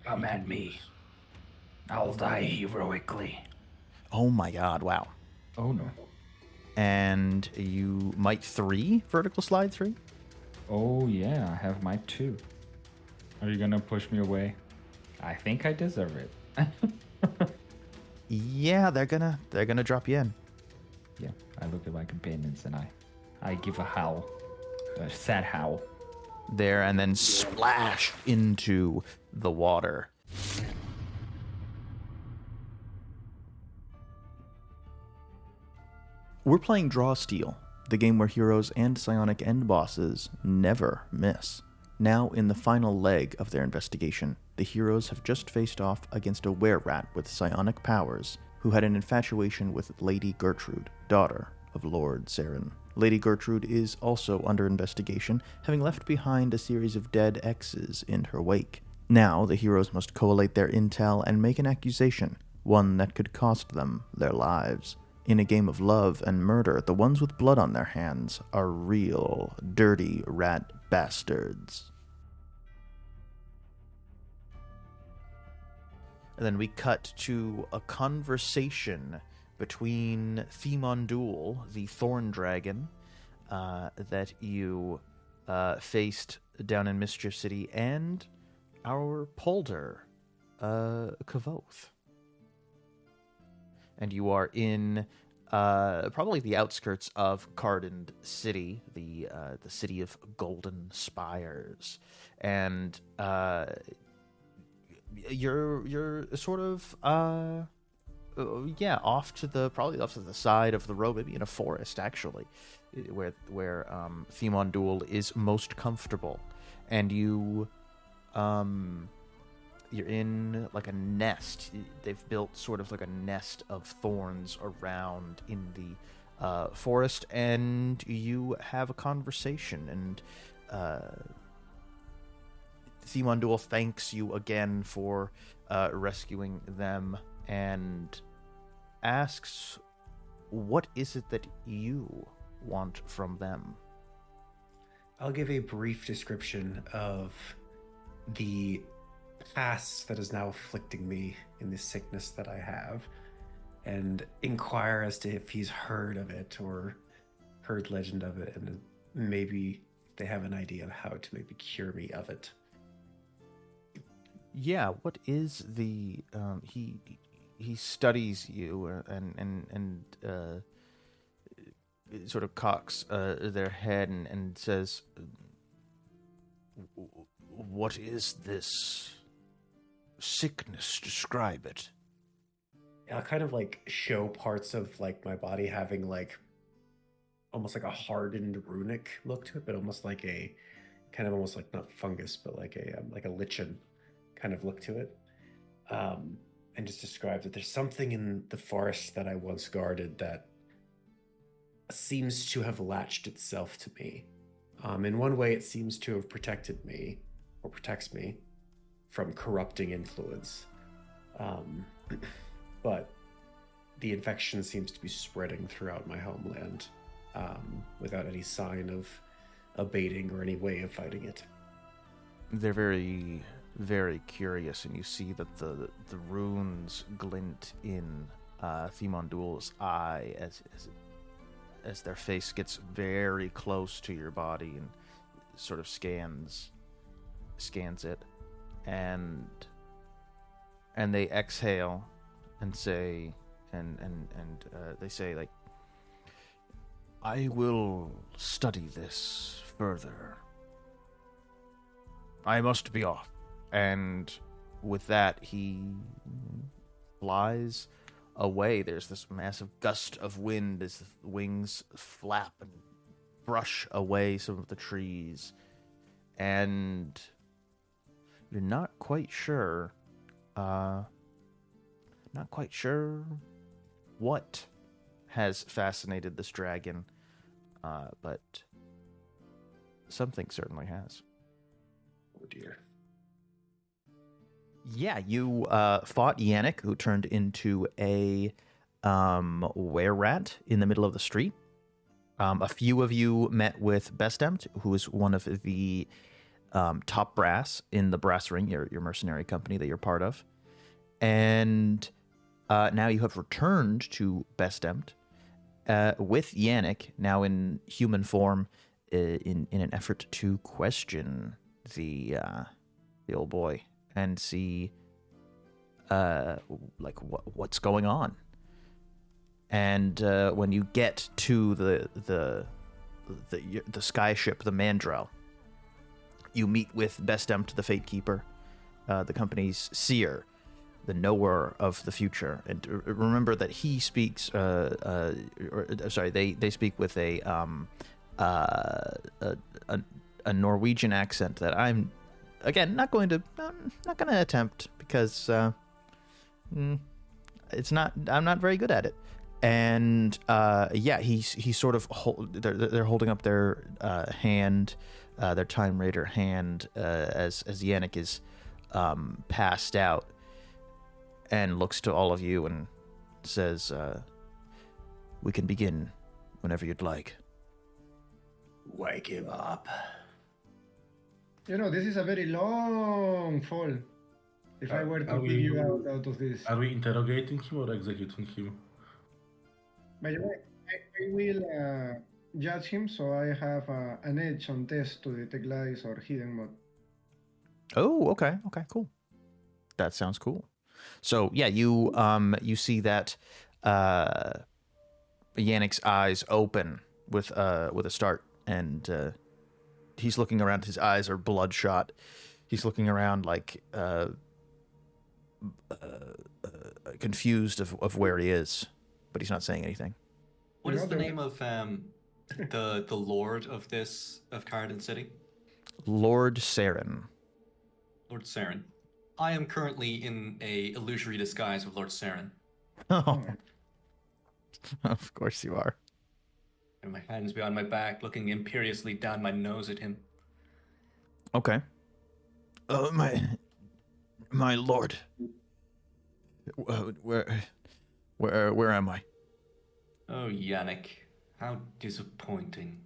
Come at me. I'll die heroically. Oh my god, wow. Oh no. And you might 3 vertical slide 3? Oh yeah, I have my 2. Are you gonna push me away? I think I deserve it. Yeah, they're gonna drop you in. Yeah, I look at my companions and I give a howl. A sad howl. There, and then splash into the water. We're playing Draw Steel, the game where heroes and psionic end bosses never miss. Now, in the final leg of their investigation, the heroes have just faced off against a were-rat with psionic powers who had an infatuation with Lady Gertrude, daughter of Lord Saren. Lady Gertrude is also under investigation, having left behind a series of dead exes in her wake. Now, the heroes must collate their intel and make an accusation, one that could cost them their lives. In a game of love and murder, the ones with blood on their hands are real, dirty rat bastards. And then we cut to a conversation between Themondul, the Thorn Dragon, that you faced down in Mischief City, and our Polder, Kvothe. And you are in probably the outskirts of Cardined City, the city of Golden Spires, and you're sort of off to the side of the road, maybe in a forest actually, where Themondul is most comfortable, and you're in like a nest. They've built sort of like a nest of thorns around in the forest, and you have a conversation, and Themondul thanks you again for rescuing them and asks, what is it that you want from them? I'll give a brief description of the past that is now afflicting me in the sickness that I have, and inquire as to if he's heard of it or heard legend of it, and maybe they have an idea of how to maybe cure me of it. Yeah, what is the he studies you and sort of cocks their head and says, what is this sickness? Describe it. I'll kind of like show parts of like my body having like almost like a hardened runic look to it, but almost like a kind of almost like not fungus, but like a lichen kind of look to it, and just describe that there's something in the forest that I once guarded that seems to have latched itself to me. In one way, it seems to have protected me, or protects me, from corrupting influence. But the infection seems to be spreading throughout my homeland, without any sign of abating or any way of fighting it. They're very, very curious, and you see that the runes glint in Themondul's eye as their face gets very close to your body and sort of scans it, and they exhale and say, and they say, like, I will study this further. I must be off. And with that, he flies away. There's this massive gust of wind as the wings flap and brush away some of the trees. And you're not quite sure what has fascinated this dragon, but something certainly has. Oh dear. Yeah, you fought Yannick, who turned into a were-rat in the middle of the street. A few of you met with Bestemt, who is one of the top brass in the brass ring, your mercenary company that you're part of. And now you have returned to Bestempt with Yannick, now in human form, in an effort to question the old boy and see like what's going on. And when you get to the sky ship, the Mandrel, you meet with Bestempt, the Fate Keeper, the company's seer, the knower of the future. And remember that he speaks. They speak with a Norwegian accent that I'm not going to attempt because it's not. I'm not very good at it. And he's sort of they're holding up their hand, their Time Raider hand, as Yannick is passed out, and looks to all of you and says, "We can begin whenever you'd like." Wake him up. This is a very long fall. If I were to dig you out of this. Are we interrogating him or executing him? By the way, I will judge him, so I have an edge on test to detect lies or hidden mod. Oh, okay, cool. That sounds cool. So yeah, you see that Yannick's eyes open with a start, and he's looking around. His eyes are bloodshot. He's looking around like confused of where he is, but he's not saying anything. What is the name of the lord of Carden City? Lord Saren. Lord Saren. I am currently in a illusory disguise with Lord Saren. Oh, of course you are. And my hands behind my back, looking imperiously down my nose at him. Okay. My lord. Where am I? Oh, Yannick, how disappointing.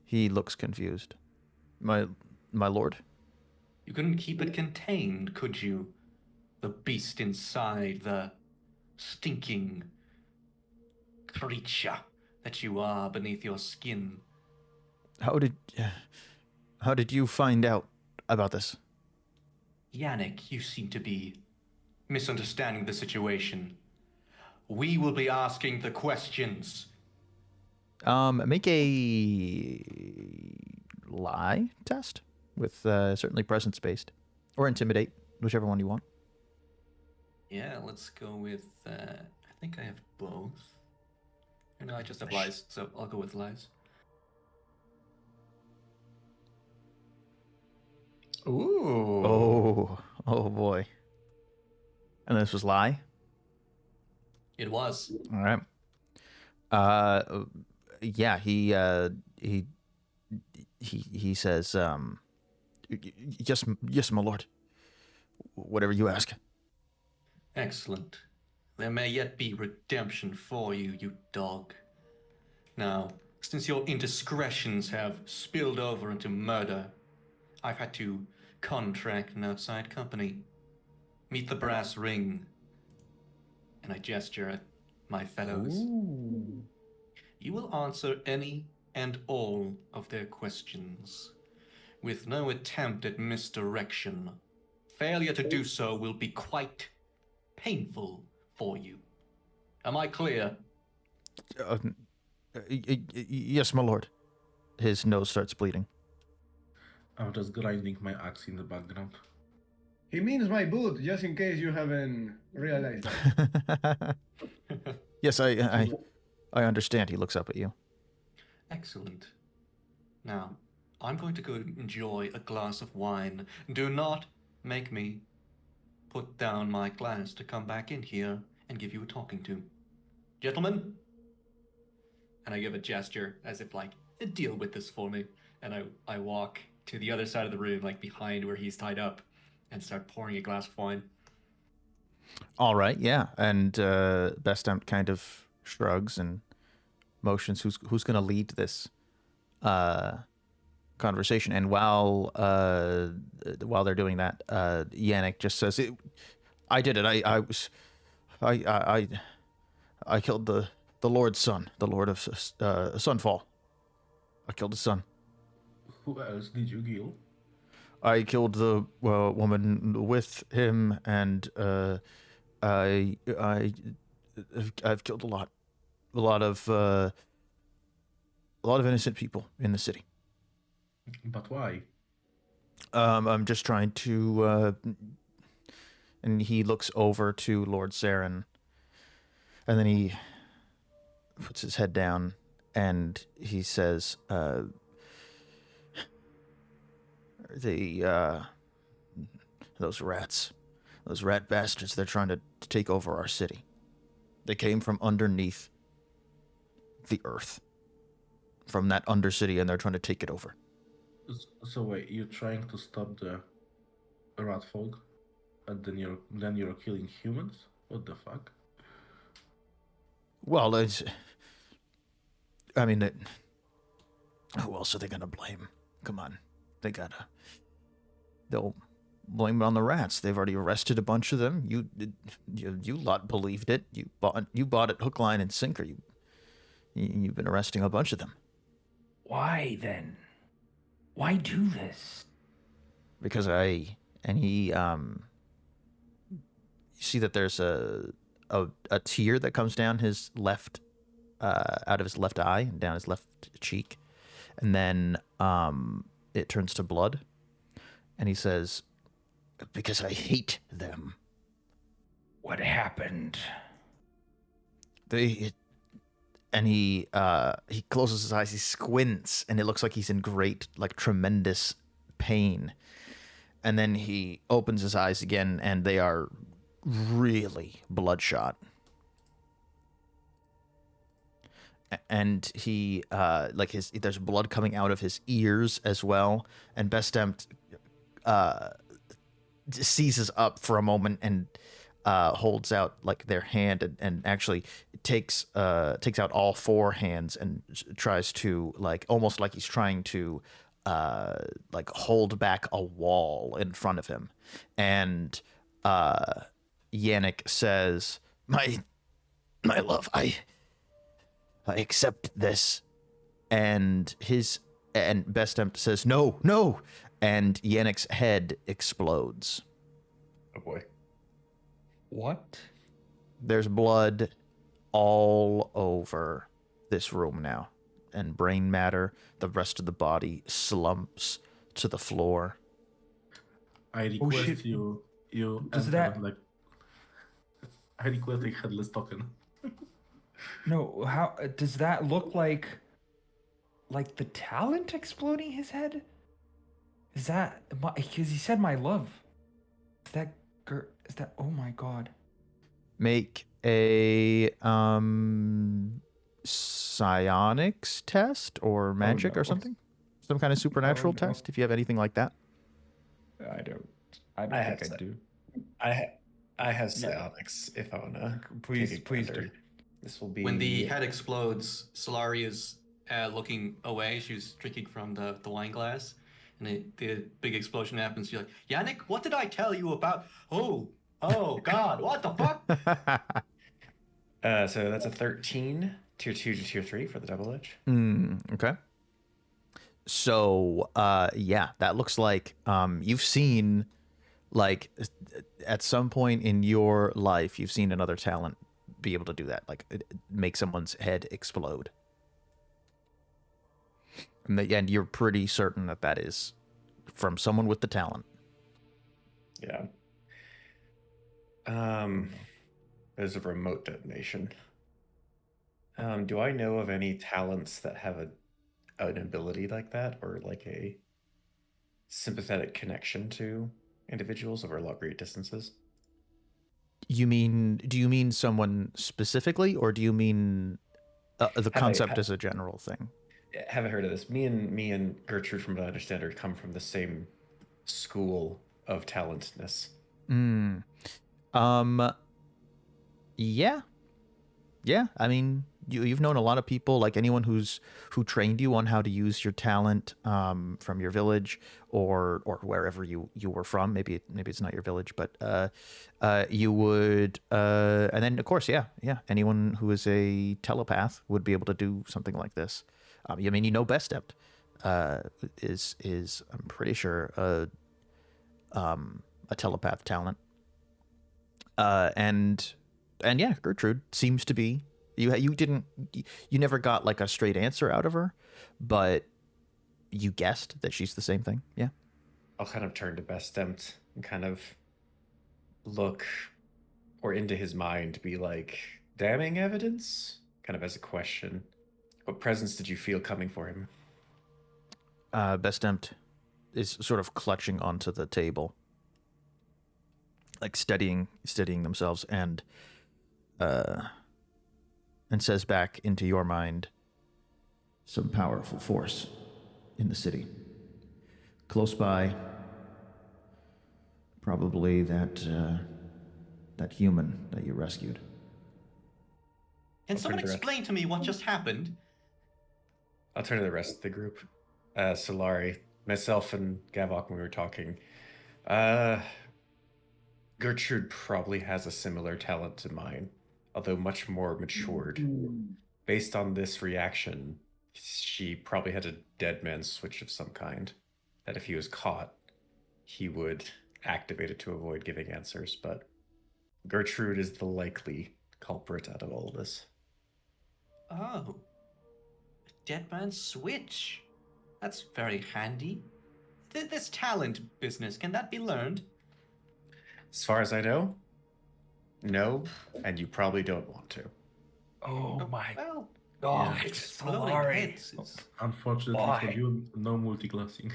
He looks confused. My lord? You couldn't keep it contained, could you? The beast inside, the stinking creature that you are beneath your skin. How did you find out about this? Yannick, you seem to be misunderstanding the situation. We will be asking the questions. Make a lie test with certainly presence-based, or intimidate, whichever one you want. Yeah, let's go with, I think I have both. No, I just have lies, so I'll go with lies. Ooh. Oh boy. And this was lie? It was. All right. Yeah, he says, yes, my lord. Whatever you ask. Excellent. There may yet be redemption for you, you dog. Now, since your indiscretions have spilled over into murder, I've had to contract an outside company. Meet the brass ring. And I gesture at my fellows. Ooh. You will answer any and all of their questions, with no attempt at misdirection. Failure to do so will be quite painful for you. Am I clear? Yes, my lord. His nose starts bleeding. I'm just grinding my axe in the background. He means my boot, just in case you haven't realized. Yes, I understand. He looks up at you. Excellent. Now, I'm going to go enjoy a glass of wine. Do not make me put down my glass to come back in here and give you a talking to. Gentlemen? And I give a gesture as if, like, deal with this for me. And I walk to the other side of the room, like behind where he's tied up, and start pouring a glass of wine. All right, yeah. And Bestempt kind of shrugs and motions. Who's going to lead this conversation. And while they're doing that, Yannick just says, "I did it. I killed the Lord's son, the Lord of Sunfall. I killed his son. Who else did you kill? I killed the woman with him, and I've killed a lot of innocent people in the city. But why? I'm just trying to." And he looks over to Lord Saren, and then he puts his head down, and he says, those rat bastards, they're trying to take over our city. They came from underneath the earth, from that undercity, and they're trying to take it over. So wait, you're trying to stop the rat folk, and then you're killing humans? What the fuck? Well, who else are they gonna blame? Come on, they'll blame it on the rats. They've already arrested a bunch of them. You lot believed it. You bought it hook, line, and sinker. You've been arresting a bunch of them. Why then? Why do this? Because you see that there's a tear that comes down his left, out of his left eye and down his left cheek, and then it turns to blood, and he says, "Because I hate them." What happened? He closes his eyes, he squints, and it looks like he's in tremendous pain. And then he opens his eyes again, and they are really bloodshot. And he, there's blood coming out of his ears as well. And Bestempt seizes up for a moment and holds out their hand and actually takes out all four hands and tries to almost like he's trying to hold back a wall in front of him. And Yannick says, my love, I accept this. And Bestempt says, no. And Yannick's head explodes. Oh boy. What? There's blood all over this room now. And brain matter, the rest of the body slumps to the floor. I request shit. you Does enter, that- I request a headless token. No, how does that look like the talent exploding his head? Is that because he said my love? Is that oh my god. Make a psionics test or magic no. or something? Some kind of supernatural no. test, if you have anything like that. I don't I think have I do. I have psionics if I wanna. Please take a do. gander. This will be When the head explodes, Solari is looking away. She's drinking from the wine glass. And the big explosion happens. You're like, Yannick, what did I tell you about? Oh, God, what the fuck? So that's a 13, tier 2 to tier 3 for the double edge. Okay. So, that looks like you've seen, at some point in your life, you've seen another talent be able to do that, make someone's head explode. And you're pretty certain that is from someone with the talent. Yeah. There's a remote detonation. Do I know of any talents that have an ability like that, or a sympathetic connection to individuals over great distances? Do you mean someone specifically, or do you mean the concept as a general thing? Haven't heard of this. Me and Gertrude, from what I understand, come from the same school of talentness. Yeah. I mean, you've known a lot of people, like anyone who trained you on how to use your talent from your village or wherever you were from. Maybe it's not your village, but you would and then of course anyone who is a telepath would be able to do something like this. I mean, Best Stepped is I'm pretty sure a telepath talent. And yeah, Gertrude seems to be. You never got like a straight answer out of her, but you guessed that she's the same thing. Yeah. I'll kind of turn to Best Stemt and kind of look or into his mind, be like, damning evidence? Kind of as a question. What presence did you feel coming for him? Best Stemt is sort of clutching onto the table, like steadying themselves, and says back into your mind, some powerful force in the city. Close by, probably that human that you rescued. Can someone explain to me what just happened? I'll turn to the rest of the group. Solari, myself and Gavok, when we were talking. Gertrude probably has a similar talent to mine, although much more matured. Based on this reaction, she probably had a dead man's switch of some kind, that if he was caught, he would activate it to avoid giving answers, but Gertrude is the likely culprit out of all of this. Oh. Dead man's switch. That's very handy. This talent business, can that be learned? As far as I know, no, and you probably don't want to. Oh my Well, god, exploding Solari. heads is- Unfortunately Why? for you, no multiclassing.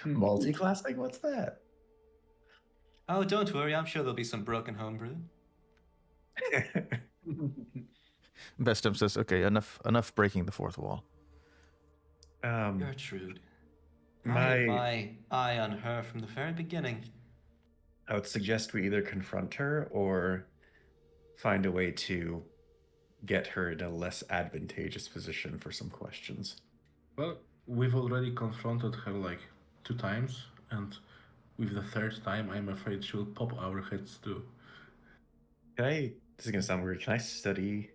Multi-classing? What's that? Oh, don't worry, I'm sure there'll be some broken homebrew. Best Stemt says, "Okay, enough breaking the fourth wall." Gertrude. I had my eye on her from the very beginning. I would suggest we either confront her or find a way to get her in a less advantageous position for some questions. Well, we've already confronted her like 2 times, and with the 3rd time, I'm afraid she'll pop our heads too. This is going to sound weird, can I study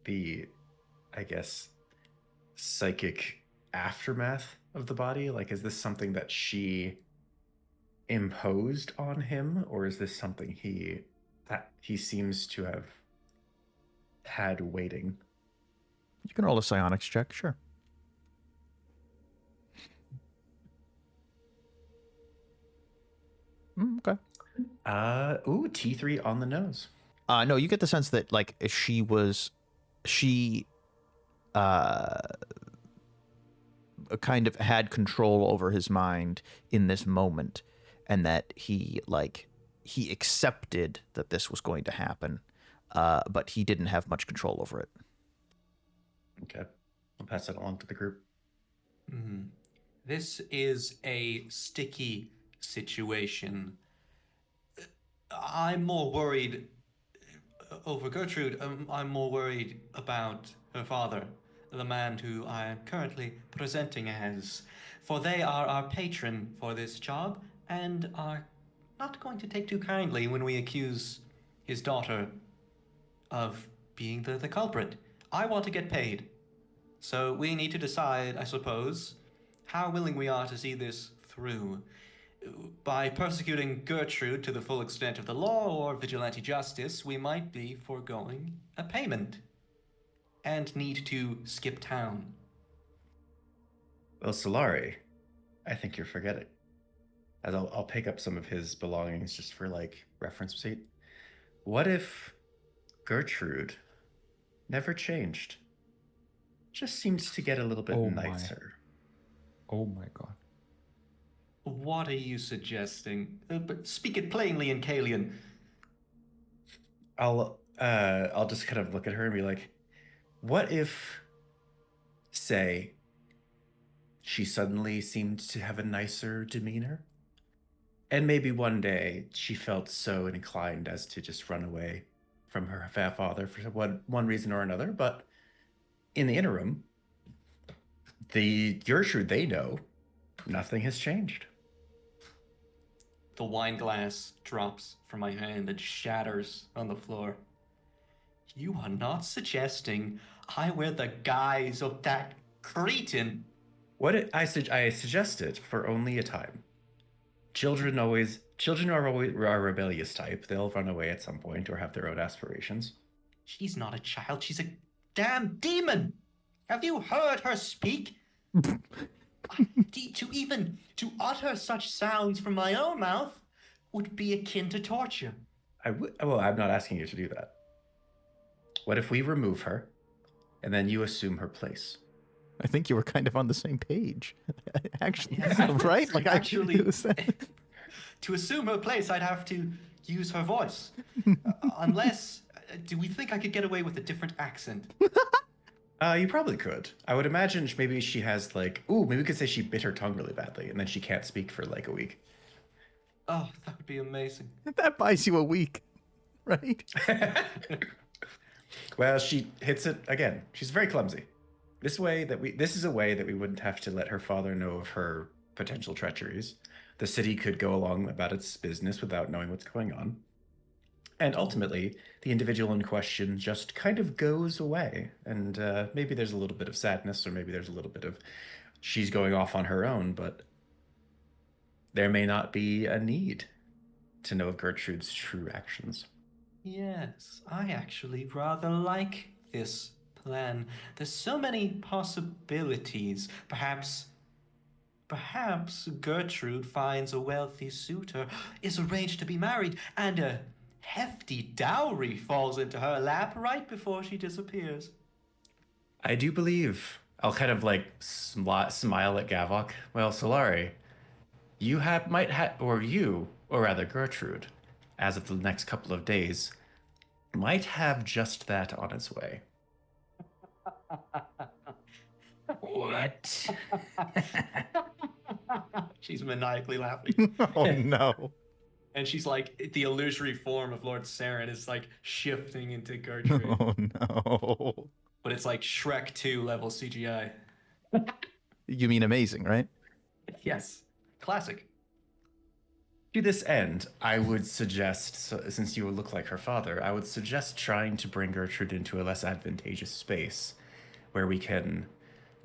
the, I guess, psychic aftermath of the body? Like, is this something that she imposed on him, or is this something he seems to have had waiting? You can roll a psionics check, sure. Okay. T3 on the nose. No, you get the sense that like she kind of had control over his mind in this moment, and that he accepted that this was going to happen, but he didn't have much control over it. Okay, I'll pass that along to the group. Mm-hmm. This is a sticky situation. I'm more worried over Gertrude. I'm more worried about her father, the man who I am currently presenting as, for they are our patron for this job and are not going to take too kindly when we accuse his daughter of being the culprit. I want to get paid. So we need to decide, I suppose, how willing we are to see this through. By persecuting Gertrude to the full extent of the law or vigilante justice, we might be foregoing a payment and need to skip town. Well, Solari, I think you're forgetting. As I'll pick up some of his belongings just for like reference sake. What if Gertrude never changed? Just seems to get a little bit nicer. Oh my god. What are you suggesting? But speak it plainly in Kalian. I'll just kind of look at her and be like, what if, say, she suddenly seemed to have a nicer demeanor? And maybe one day she felt so inclined as to just run away from her father for one reason or another. But in the interim, the Gertrude they know, nothing has changed. The wine glass drops from my hand and shatters on the floor. You are not suggesting I wear the guise of that cretin? I suggested for only a time. Children are rebellious type. They'll run away at some point or have their own aspirations. She's not a child. She's a damn demon. Have you heard her speak? To utter such sounds from my own mouth would be akin to torture. Well, I'm not asking you to do that. What if we remove her, and then you assume her place? I think you were kind of on the same page, actually, Yeah, right? Like actually, actually, to assume her place, I'd have to use her voice. Unless, do we think I could get away with a different accent? You probably could. I would imagine maybe she has maybe we could say she bit her tongue really badly, and then she can't speak for like a week. Oh, that would be amazing. that buys you a week, right? Well, she hits it again. She's very clumsy. This is a way that we wouldn't have to let her father know of her potential treacheries. The city could go along about its business without knowing what's going on. And ultimately, the individual in question just kind of goes away. And maybe there's a little bit of sadness, or maybe there's a little bit of she's going off on her own, but there may not be a need to know of Gertrude's true actions. Yes, I actually rather like this plan. There's so many possibilities. Perhaps Gertrude finds a wealthy suitor, is arranged to be married, and a hefty dowry falls into her lap right before she disappears. I do believe. I'll kind of smile at Gavok. Well, Solari, or rather Gertrude, as of the next couple of days, might have just that on its way. What? She's maniacally laughing. Oh no. And she's like, the illusory form of Lord Saren is like shifting into Gertrude. Oh no. But it's like Shrek 2 level CGI. You mean amazing, right? Yes. Classic. To this end, I would suggest, since you look like her father, I would suggest trying to bring Gertrude into a less advantageous space where we can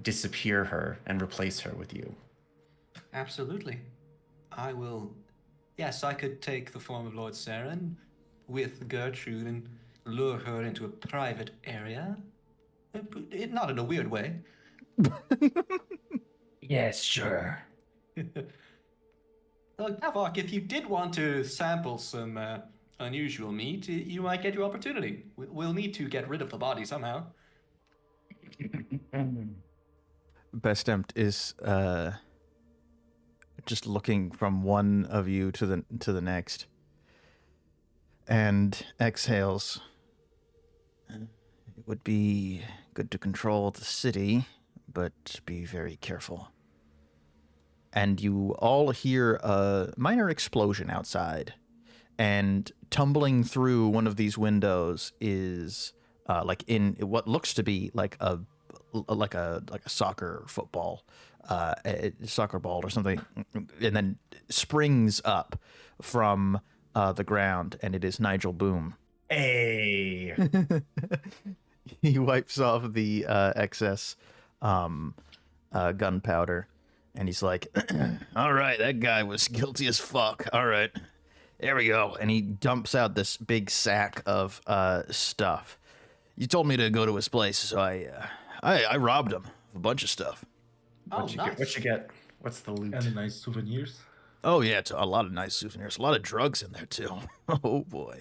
disappear her and replace her with you. Absolutely. I will. Yes, I could take the form of Lord Saren with Gertrude and lure her into a private area. Not in a weird way. Yes, sure. Gavok, if you did want to sample some unusual meat, you might get your opportunity. We'll need to get rid of the body somehow. Best Empt is just looking from one of you to the next, and exhales. It would be good to control the city, but be very careful. And you all hear a minor explosion outside, and tumbling through one of these windows is like in what looks to be like a soccer football, a soccer ball or something, and then springs up from the ground, and it is Nigel Boom. Hey! He wipes off the excess gunpowder, and he's like, all right, that guy was guilty as fuck. All right, there we go. And he dumps out this big sack of stuff. You told me to go to his place, so I robbed him of a bunch of stuff. What'd you get? What's the loot? Any nice souvenirs? Oh, yeah, it's a lot of nice souvenirs. A lot of drugs in there, too. Oh, boy.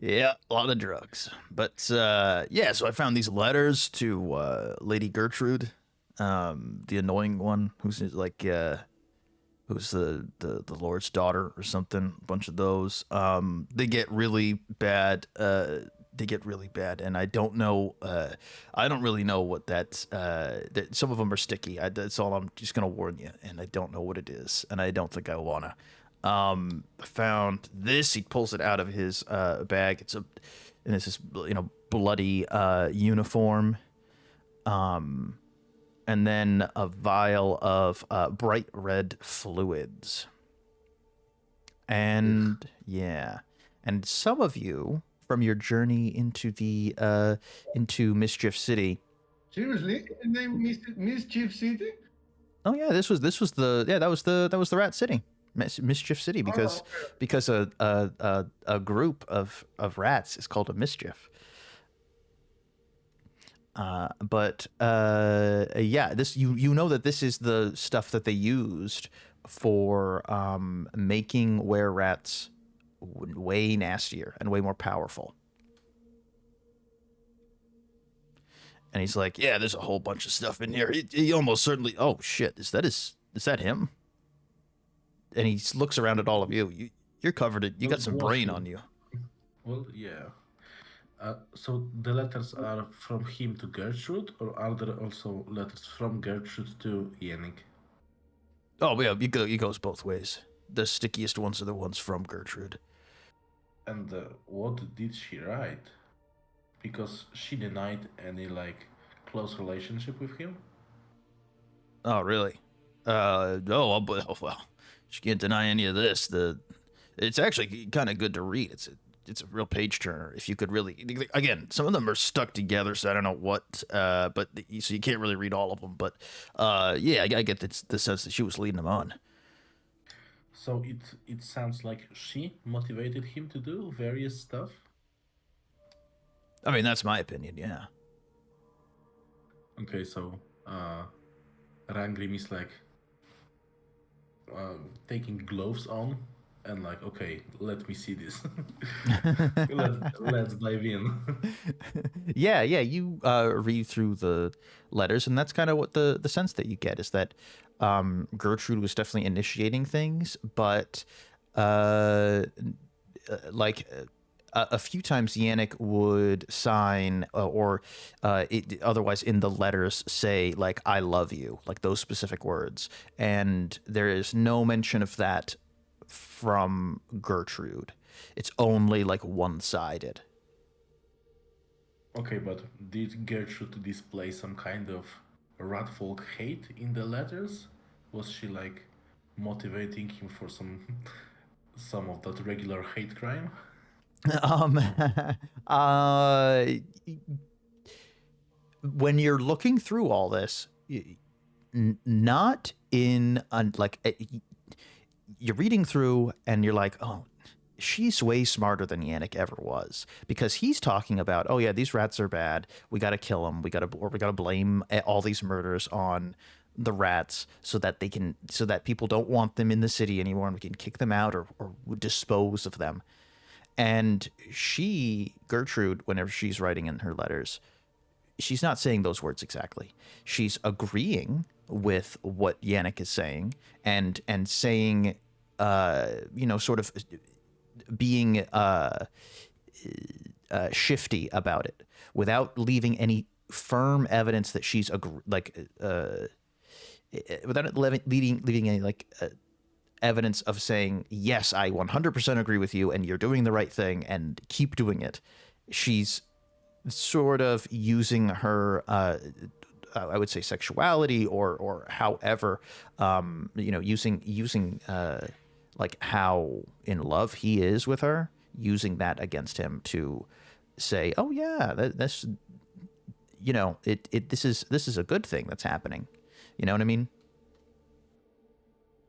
Yeah, a lot of drugs. But, yeah, so I found these letters to Lady Gertrude, the annoying one, who's like, who's the Lord's daughter or something. A bunch of those. They get really bad. And I don't know. I don't really know what that's. That some of them are sticky. That's all. I'm just gonna warn you. And I don't know what it is. And I don't think I wanna. found this. He pulls it out of his bag. It's this bloody uniform. And then a vial of bright red fluids. And and some of you from your journey into the into Mischief City. Seriously, the name Mischief City? Oh yeah, that was the Rat City, Mischief City, because a group of rats is called a mischief. But this you know that this is the stuff that they used for making were-rats way nastier and way more powerful. And he's like, yeah, there's a whole bunch of stuff in here. He almost certainly. Oh shit, is that him? And he looks around at all of you. You're covered in. You got some brain on you. Well, yeah. So the letters are from him to Gertrude, or are there also letters from Gertrude to Yannick? Oh yeah, it goes both ways. The stickiest ones are the ones from Gertrude. And what did she write? Because she denied any close relationship with him. Oh really? No, well, she can't deny any of this. It's actually kind of good to read. It's a real page turner. If you could really, again, some of them are stuck together, so I don't know what. So you can't really read all of them. But yeah, I get the sense that she was leading them on. So it sounds like she motivated him to do various stuff. I mean, that's my opinion. Yeah. Okay, so Rangrim is taking gloves on and okay, let me see this. let's dive in. Yeah, you read through the letters, and that's kind of what the sense that you get is that Gertrude was definitely initiating things, but a few times Yannick would sign otherwise in the letters say I love you, those specific words, and there is no mention of that from Gertrude. It's only one-sided. Okay, but did Gertrude display some kind of ratfolk hate in the letters? Was she motivating him for some of that regular hate crime? When you're looking through all this, not in you're reading through and you're like, oh, she's way smarter than Yannick ever was, because he's talking about, oh yeah, these rats are bad. We got to kill them. We got to blame all these murders on the rats so that people don't want them in the city anymore, and we can kick them out or dispose of them. And Gertrude, whenever she's writing in her letters, she's not saying those words exactly. She's agreeing with what Yannick is saying and saying, sort of being shifty about it without leaving any firm evidence that she's without leaving any evidence of saying, yes, I 100% agree with you and you're doing the right thing and keep doing it. She's sort of using her, I would say, sexuality or however, using how in love he is with her, using that against him to say, oh yeah, that's, this is a good thing that's happening. You know what I mean?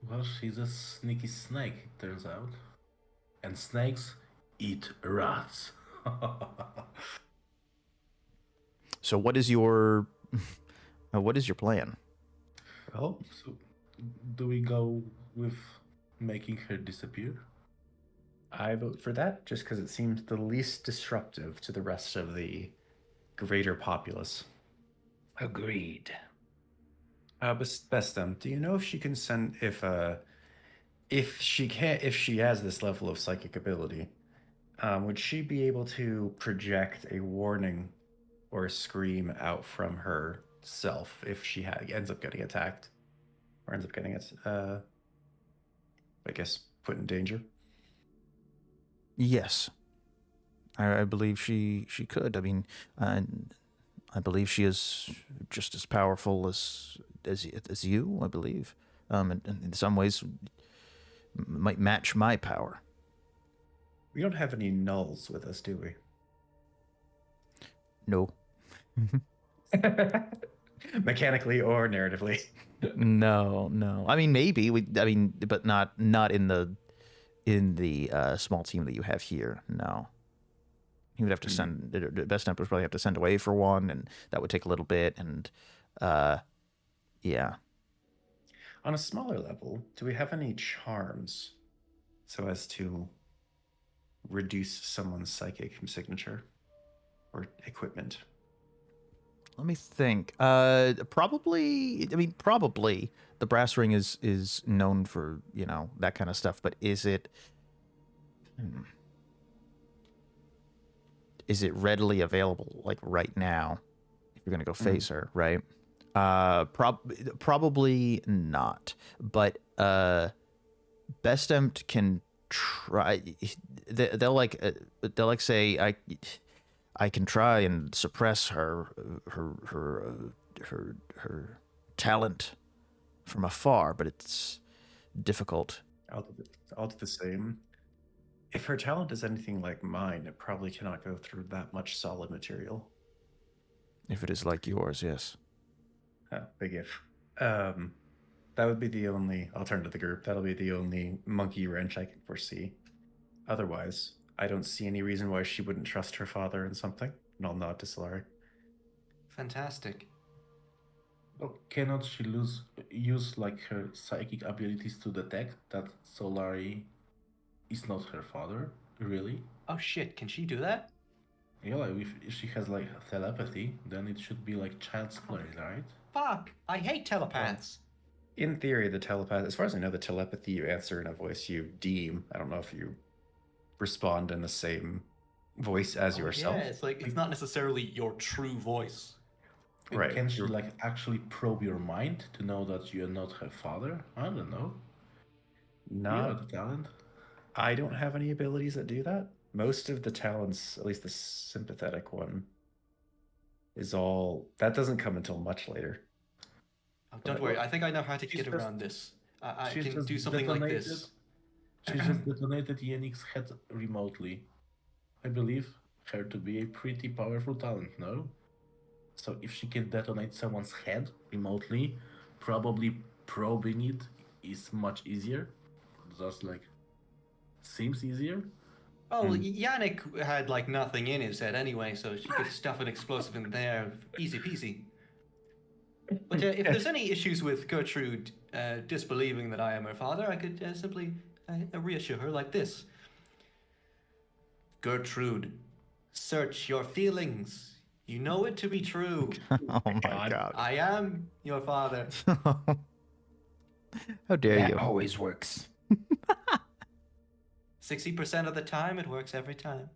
Well, she's a sneaky snake, it turns out. And snakes eat rats. So what is your plan? Well, so do we go with making her disappear? I vote for that just because it seems the least disruptive to the rest of the greater populace. Agreed. Bestem, do you know if she can send if she has this level of psychic ability, would she be able to project a warning or a scream out from herself if she ends up getting attacked, or ends up getting I guess put in danger? Yes, I believe she could. I mean, I believe she is just as powerful as you. I believe, and in some ways, might match my power. We don't have any nulls with us, do we? No. Mechanically or narratively. No. I mean, maybe but not in the small team that you have here. No. He would have to send. The best temp would probably have to send away for one, and that would take a little bit. And yeah. On a smaller level, do we have any charms so as to reduce someone's psychic signature or equipment? Let me think. Probably. I mean, probably the brass ring is known for that kind of stuff. But is it? Is it readily available like right now? If you're gonna go face her, right? Probably not. But Best Empt can try. They'll say I can try and suppress her talent from afar, but it's difficult. I'll do the same. If her talent is anything like mine, it probably cannot go through that much solid material. If it is like yours, yes. Big if. That would be the only. I'll turn to the group. That'll be the only monkey wrench I can foresee. Otherwise, I don't see any reason why she wouldn't trust her father in something. And I'll nod to Solari. Fantastic. Well, cannot she use like her psychic abilities to detect that Solari is not her father? Really? Oh shit, can she do that? Yeah, like if she has like telepathy, then it should be like child's play, right? Fuck! I hate telepaths. In theory, the telepath, as far as I know, the telepathy you answer in a voice you deem. I don't know if you respond in the same voice as yourself. Yeah, it's like it's not necessarily your true voice. Right. Can she like actually probe your mind to know that you are not her father? I don't know. Not You have the talent. I don't have any abilities that do that. Most of the talents, at least the sympathetic one, is all that doesn't come until much later. Oh, don't worry, I think I know how to get around this. I can do something like this. She just detonated Yenix's head remotely. I believe her to be a pretty powerful talent, no? So if she can detonate someone's head remotely, probably probing it is much easier. Just like seems easier. Oh, Yannick had like nothing in his head anyway, so she could stuff an explosive in there, easy peasy. But if there's any issues with Gertrude disbelieving that I am her father, I could simply reassure her like this. Gertrude, search your feelings. You know it to be true. Oh my god. I am your father. How dare That you? always works. 60% of the time, it works every time.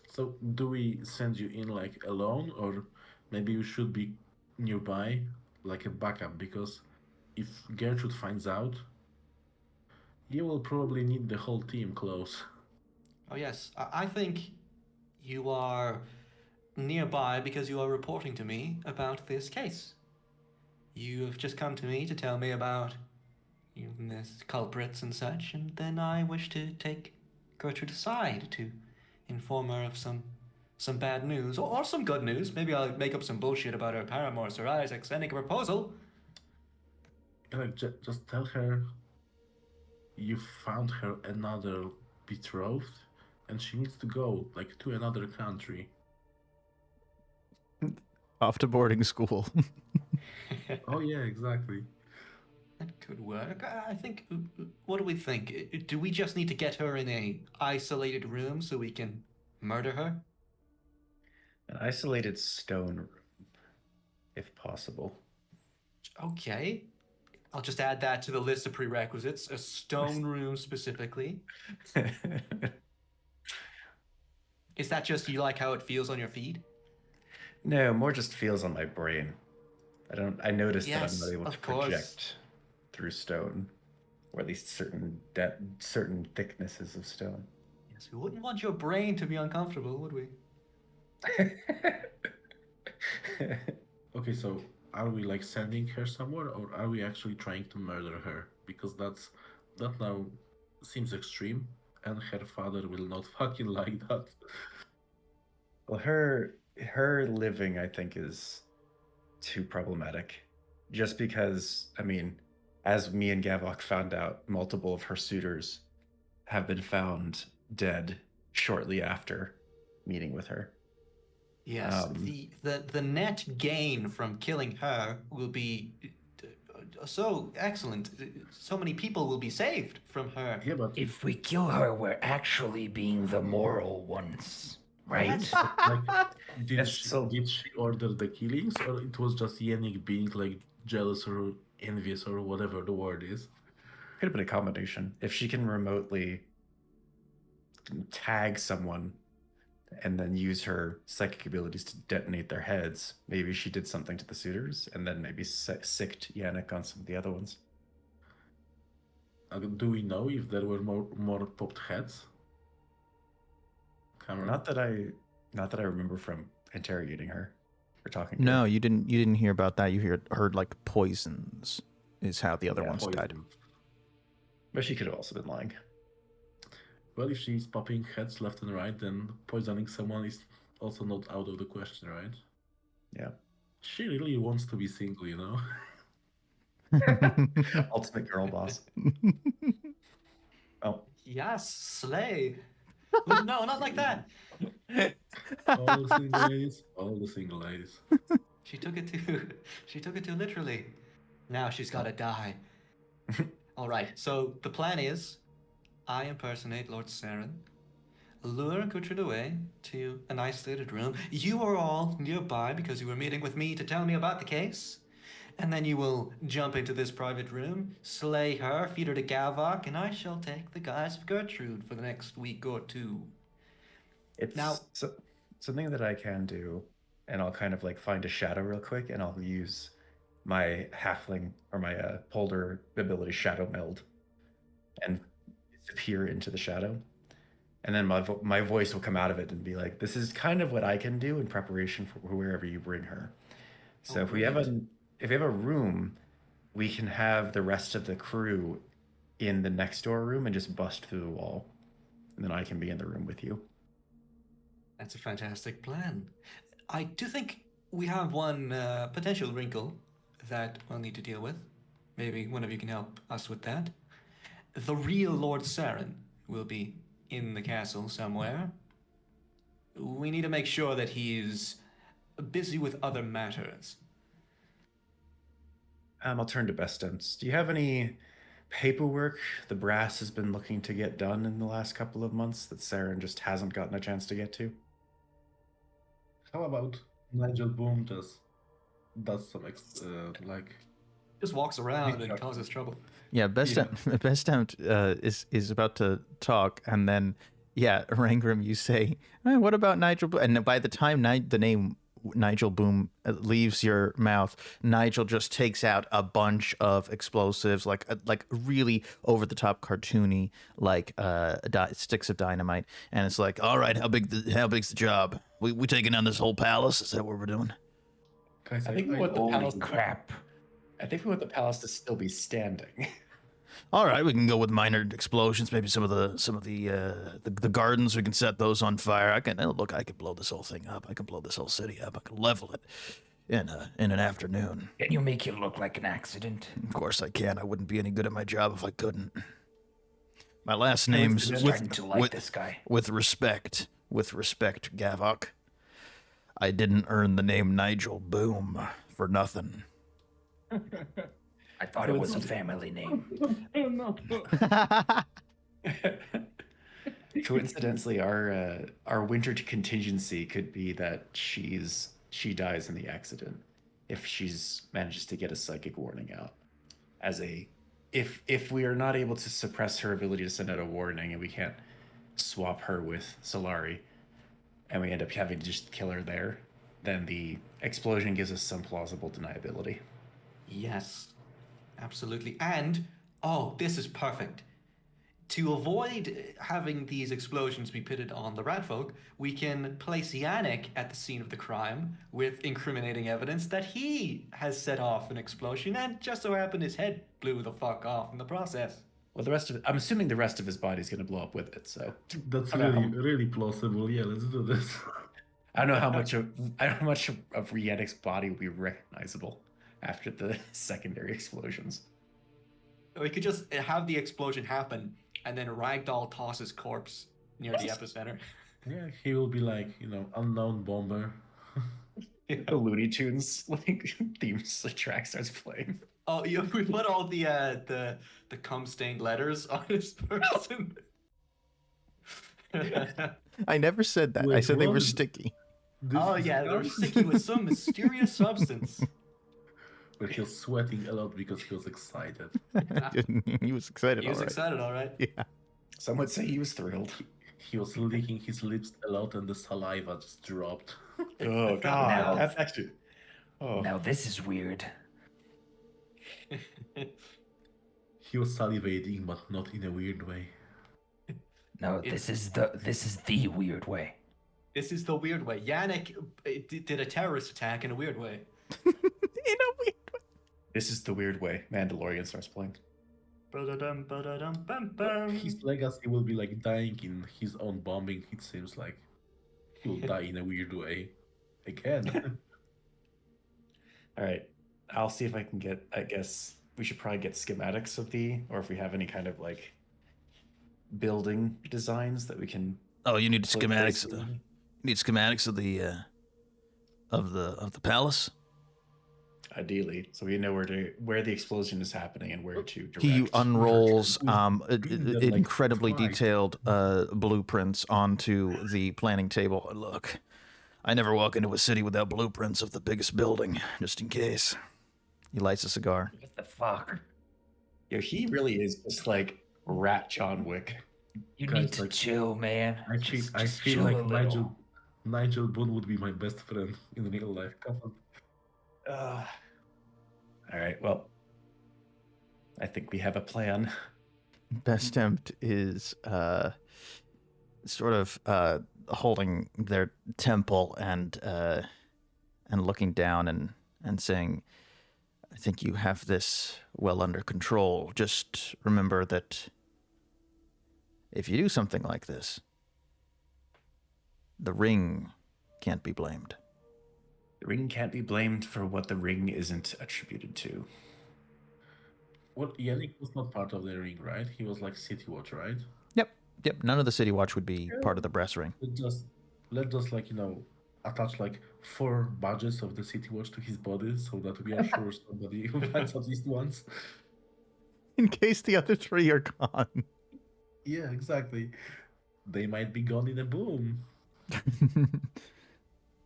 So do we send you in like alone, or maybe you should be nearby, like a backup? Because if Gertrude finds out, you will probably need the whole team close. Oh yes, I think you are nearby because you are reporting to me about this case. You have just come to me to tell me about this culprits and such, and then I wish to take Gertrude aside to inform her of some bad news or some good news. Maybe I'll make up some bullshit about her paramour, Sir Isaac, sending a proposal. Like just tell her you found her another betrothed, and she needs to go like to another country. Off to boarding school. Oh yeah, exactly. That could work. I think. What do we think? Do we just need to get her in a isolated room so we can murder her? An isolated stone room, if possible. Okay. I'll just add that to the list of prerequisites. A stone room specifically. Is that just you like how it feels on your feet? No, more just feels on my brain. I noticed Yes, that I'm not able to of course. project through stone. or at least certain thicknesses of stone. Yes, we wouldn't want your brain to be uncomfortable, would we? Okay, so are we like sending her somewhere, or are we actually trying to murder her? Because that now seems extreme, and her father will not fucking like that. Well, her living, I think, is too problematic. Just because, I mean, as me and Gavok found out, multiple of her suitors have been found dead shortly after meeting with her. Yes, the net gain from killing her will be so excellent. So many people will be saved from her. Yeah, but If we kill her, we're actually being the moral ones, right? Yes. like, did Yes, she, so- did she order the killings, or it was just Yannick being like jealous or envious or whatever the word is? Could have been a combination. If she can remotely tag someone and then use her psychic abilities to detonate their heads, maybe she did something to the suitors and then maybe sicked Yannick on some of the other ones. Do we know if there were more popped heads? Cameron? Not that I remember from interrogating her or talking to No, her. you didn't hear about that. You heard like poisons is how the other Yeah, ones died. Poison. But she could have also been lying. Well, if she's popping heads left and right, then poisoning someone is also not out of the question, right? Yeah. She really wants to be single, you know? Ultimate girl boss. Oh, Yes, slay. No, not like that. All the single ladies, all the single ladies. She took it too literally. Now she's got to die. All right. So the plan is, I impersonate Lord Saren, lure Gertrude away to an isolated room. You are all nearby because you were meeting with me to tell me about the case. And then you will jump into this private room, slay her, feed her to Gavok, and I shall take the guise of Gertrude for the next week or two. it's Now- something that I can do, and I'll kind of like find a shadow real quick, and I'll use my halfling or my Polder ability, Shadow Meld, and disappear into the shadow. And then my voice will come out of it and be like, "This is kind of what I can do in preparation for wherever you bring her." So Oh, if we have brilliant. if we have a room, we can have the rest of the crew in the next door room and just bust through the wall, and then I can be in the room with you. That's a fantastic plan. I do think we have one potential wrinkle that we'll need to deal with. Maybe one of you can help us with that. The real Lord Saren will be in the castle somewhere. We need to make sure that he's busy with other matters. I'll turn to Bestance. Do you have any paperwork the brass has been looking to get done in the last couple of months that Saren just hasn't gotten a chance to get to? How about Nigel Boom just does some like Just walks around and causes trouble. Yeah, best attempt is about to talk, and then Rangrim, you say, "What about Nigel?" And by the time the name Nigel Boom leaves your mouth, Nigel just takes out a bunch of explosives, like really over the top cartoony, like sticks of dynamite, and it's like, "All right, how big's the job? We taking down this whole palace? Is that what we're doing?" guys, I think we want the Holy palace. crap. I think we want the palace to still be standing. All right, we can go with minor explosions. Maybe some of the gardens. We can set those on fire. I can blow this whole thing up. I can blow this whole city up. I can level it in an afternoon. Can you make it look like an accident? Of course I can. I wouldn't be any good at my job if I couldn't. My last I'm name's starting to like this guy. with respect, Gavok. I didn't earn the name Nigel Boom for nothing. I thought it was a family name. Coincidentally, our winter contingency could be that she dies in the accident if she's manages to get a psychic warning out. If we are not able to suppress her ability to send out a warning and we can't swap her with Solari, and we end up having to just kill her there, then the explosion gives us some plausible deniability. Yes, absolutely. And Oh, this is perfect. To avoid having these explosions be pitted on the Ratfolk, we can place Yannick at the scene of the crime with incriminating evidence that he has set off an explosion and just so happened his head blew the fuck off in the process. Well, I'm assuming the rest of his body's going to blow up with it. So That's I don't know really plausible. Yeah, let's do this. I don't know how much of Yannick's body will be recognizable after the secondary explosions. We could just have the explosion happen and then Ragdoll toss his corpse near the epicenter. Yeah, he will be like, unknown bomber. The Looney Tunes like theme track starts playing. Oh, yeah, we put all the cum stained letters on his person. I never said that. Wait, I said they were what? sticky. Oh yeah, they're sticky with some mysterious substance. But he was sweating a lot because he was excited. He was excited. He was all right. excited, all right. Yeah. Some would say he was thrilled. He was licking his lips a lot and the saliva just dropped. Oh god, Now- that's actually. Oh, Now this is weird. He was salivating, but not in a weird way. No, this is the weird way. This is the weird way. Yannick did a terrorist attack in a weird way. In a weird way. this is the weird way. Mandalorian starts playing. Ba-da-dum, ba-da-dum, bum, bum. His legacy will be like dying in his own bombing, it seems like. He will die in a weird way. Again. All right, I'll see if I can get. I guess we should probably get schematics of or if we have any kind of like building designs that we can. Oh, you need put schematics. this in. You need schematics of the palace. Ideally, so we know where the explosion is happening and where to direct. He unrolls like, incredibly twice. detailed blueprints onto the planning table. Look, I never walk into a city without blueprints of the biggest building, just in case. He lights a cigar. What the fuck? Yo, he really is just like Rat John Wick. You Guys, need to like, chill, man. I Just feel chill like a little. Nigel Boone would be my best friend in real life. Come on. All right, well, I think we have a plan. Best Tempt is sort of holding their temple and looking down and saying, "I think you have this well under control. Just remember that if you do something like this, the ring can't be blamed." The ring can't be blamed for what the ring isn't attributed to. Well, Yannick was not part of the ring, right? He was like City Watch, right? Yep. None of the City Watch would be part of the brass ring. Let's just like, attach like 4 badges of the City Watch to his body so that we are sure somebody finds at least once. In case the other 3 are gone. Yeah, exactly. They might be gone in a boom.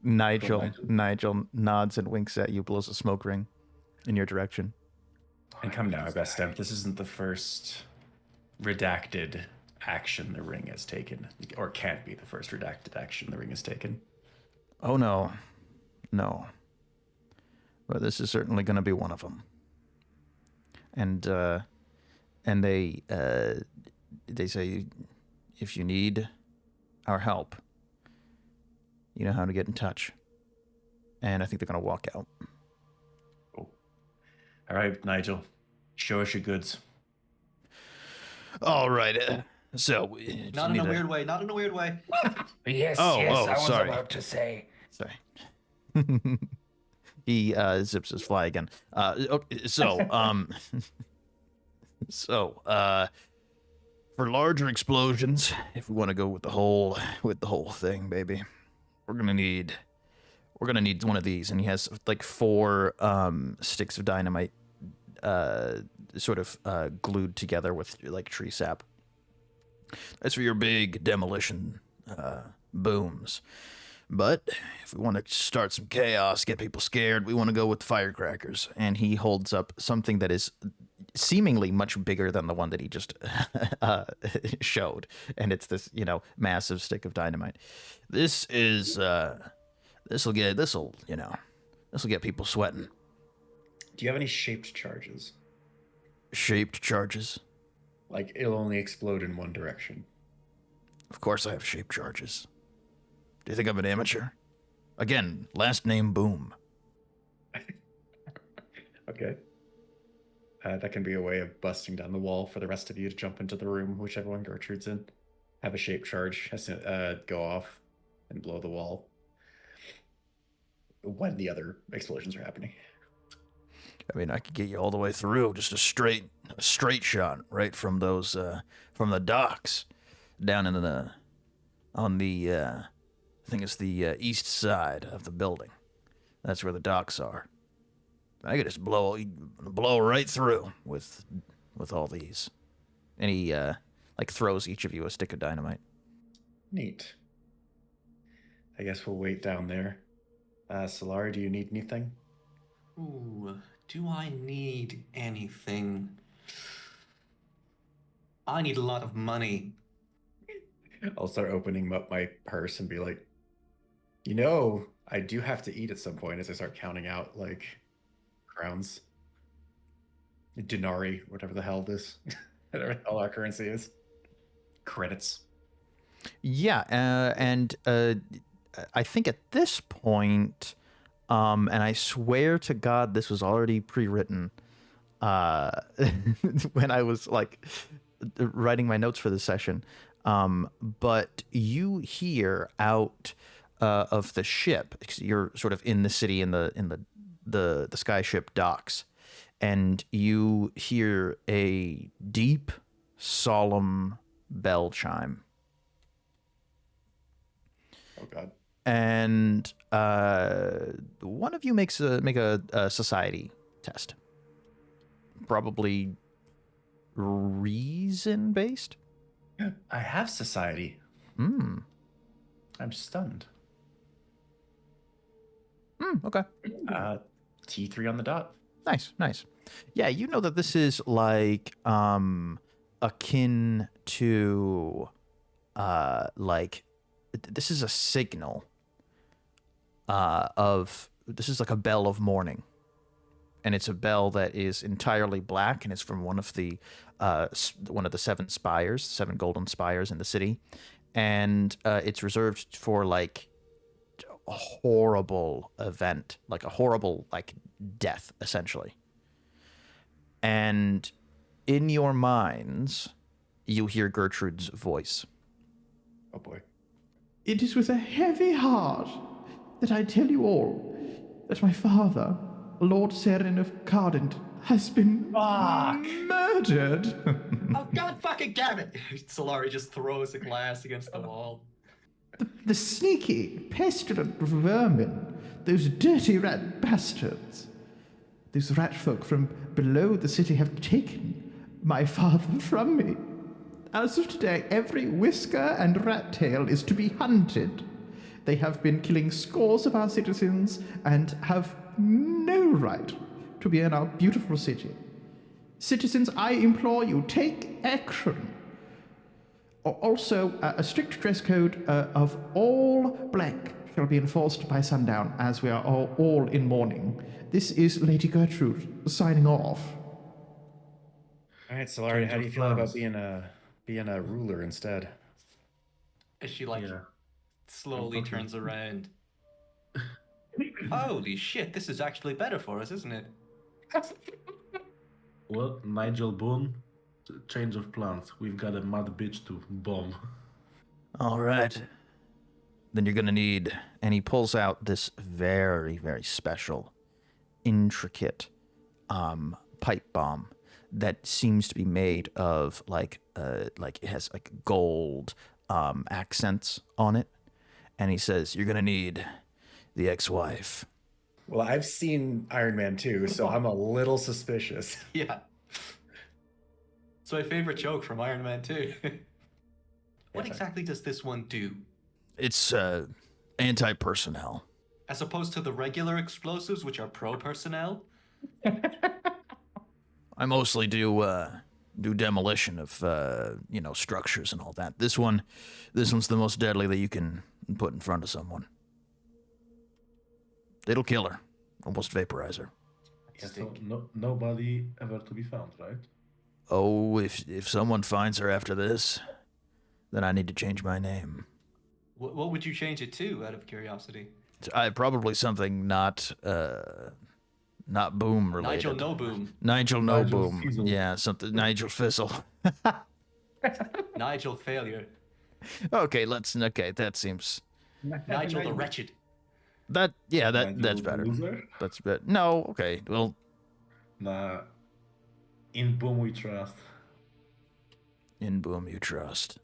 Nigel nods and winks at you, blows a smoke ring in your direction. And come now, Best Temp, this isn't the first redacted action the ring has taken, or can't be the first redacted action the ring has taken. Oh no. But this is certainly going to be one of them. And they say, if you need our help, you know how to get in touch. And I think they're going to walk out. Cool. All right, Nigel, show us your goods. All right. So, Not in a weird way. Not in a weird way. Yes, Oh, yes, oh, I was sorry. about to say. Sorry. He zips his fly again. For larger explosions, if we want to go with the whole thing, baby, we're gonna need one of these. And he has like 4 sticks of dynamite, sort of glued together with like tree sap. That's for your big demolition booms. But if we want to start some chaos, get people scared, we want to go with firecrackers. And he holds up something that is seemingly much bigger than the one that he just showed. And it's this, massive stick of dynamite. This will get people sweating. Do you have any shaped charges? shaped charges? Like, it'll only explode in one direction. Of course I have shaped charges. Do you think I'm an amateur? Again, last name Boom. Okay. That can be a way of busting down the wall for the rest of you to jump into the room, whichever one Gertrude's in. Have a shape charge go off and blow the wall when the other explosions are happening. I mean, I could get you all the way through, just a straight shot right from those from the docks down in on the I think it's the east side of the building. That's where the docks are. I could just blow right through with all these. And he like throws each of you a stick of dynamite. Neat. I guess we'll wait down there. Solari, do you need anything? Ooh, do I need anything? I need a lot of money. I'll start opening up my purse and be like, I do have to eat at some point as I start counting out, like, crowns. Denarii, whatever the hell this, whatever all our currency is. Credits. Yeah, and I think at this point, and I swear to God this was already pre-written, when I was, like, writing my notes for this session, but you hear out of the ship, because you're sort of in the city in the skyship docks, and you hear a deep, solemn bell chime. Oh God! And one of you make a society test, probably reason based. I have society. Hmm. I'm stunned. Okay. T3 on the dot. Nice. Yeah, you know that this is like akin to like this is a signal this is like a bell of morning. And it's a bell that is entirely black, and it's from one of the seven spires, 7 golden spires in the city, and it's reserved for like a horrible event, like a horrible like death, essentially. And in your minds, you hear Gertrude's voice. Oh boy! It is with a heavy heart that I tell you all that my father, Lord Seren of Cardent, has been murdered. Oh, God fucking damn it! Solari just throws a glass against the wall. The sneaky, pestilent vermin, those dirty rat bastards. Those rat folk from below the city have taken my father from me. As of today, every whisker and rat tail is to be hunted. They have been killing scores of our citizens and have no right to be in our beautiful city. Citizens, I implore you, take action. Also, a strict dress code of all black shall be enforced by sundown, as we are all in mourning. This is Lady Gertrude signing off. All right, Solari, how do you feel about being a ruler instead? As she slowly turns around. Holy shit, this is actually better for us, isn't it? Well, Nigel Boone, change of plans. We've got a mad bitch to bomb. All right. Then you're going to need... And he pulls out this very, very special, intricate pipe bomb that seems to be made of, like it has, like, gold accents on it. And he says, you're going to need the ex-wife. Well, I've seen Iron Man 2, so I'm a little suspicious. Yeah. It's my favorite joke from Iron Man 2. What exactly does this one do? It's anti-personnel. As opposed to the regular explosives, which are pro-personnel? I mostly do demolition of structures and all that. This one's the most deadly that you can put in front of someone. It'll kill her, almost vaporize her. So nobody ever to be found, right? Oh, if someone finds her after this, then I need to change my name. What would you change it to, out of curiosity? Probably something not boom related. Nigel No Boom. Nigel No Nigel Boom. Fizzle. Yeah, something. Nigel Fizzle. Nigel Failure. Okay, that seems. Nigel the Wretched. That's Nigel the better. Loser? That's better. No, okay. Well, Nah. In Boom we trust. in boom you trust.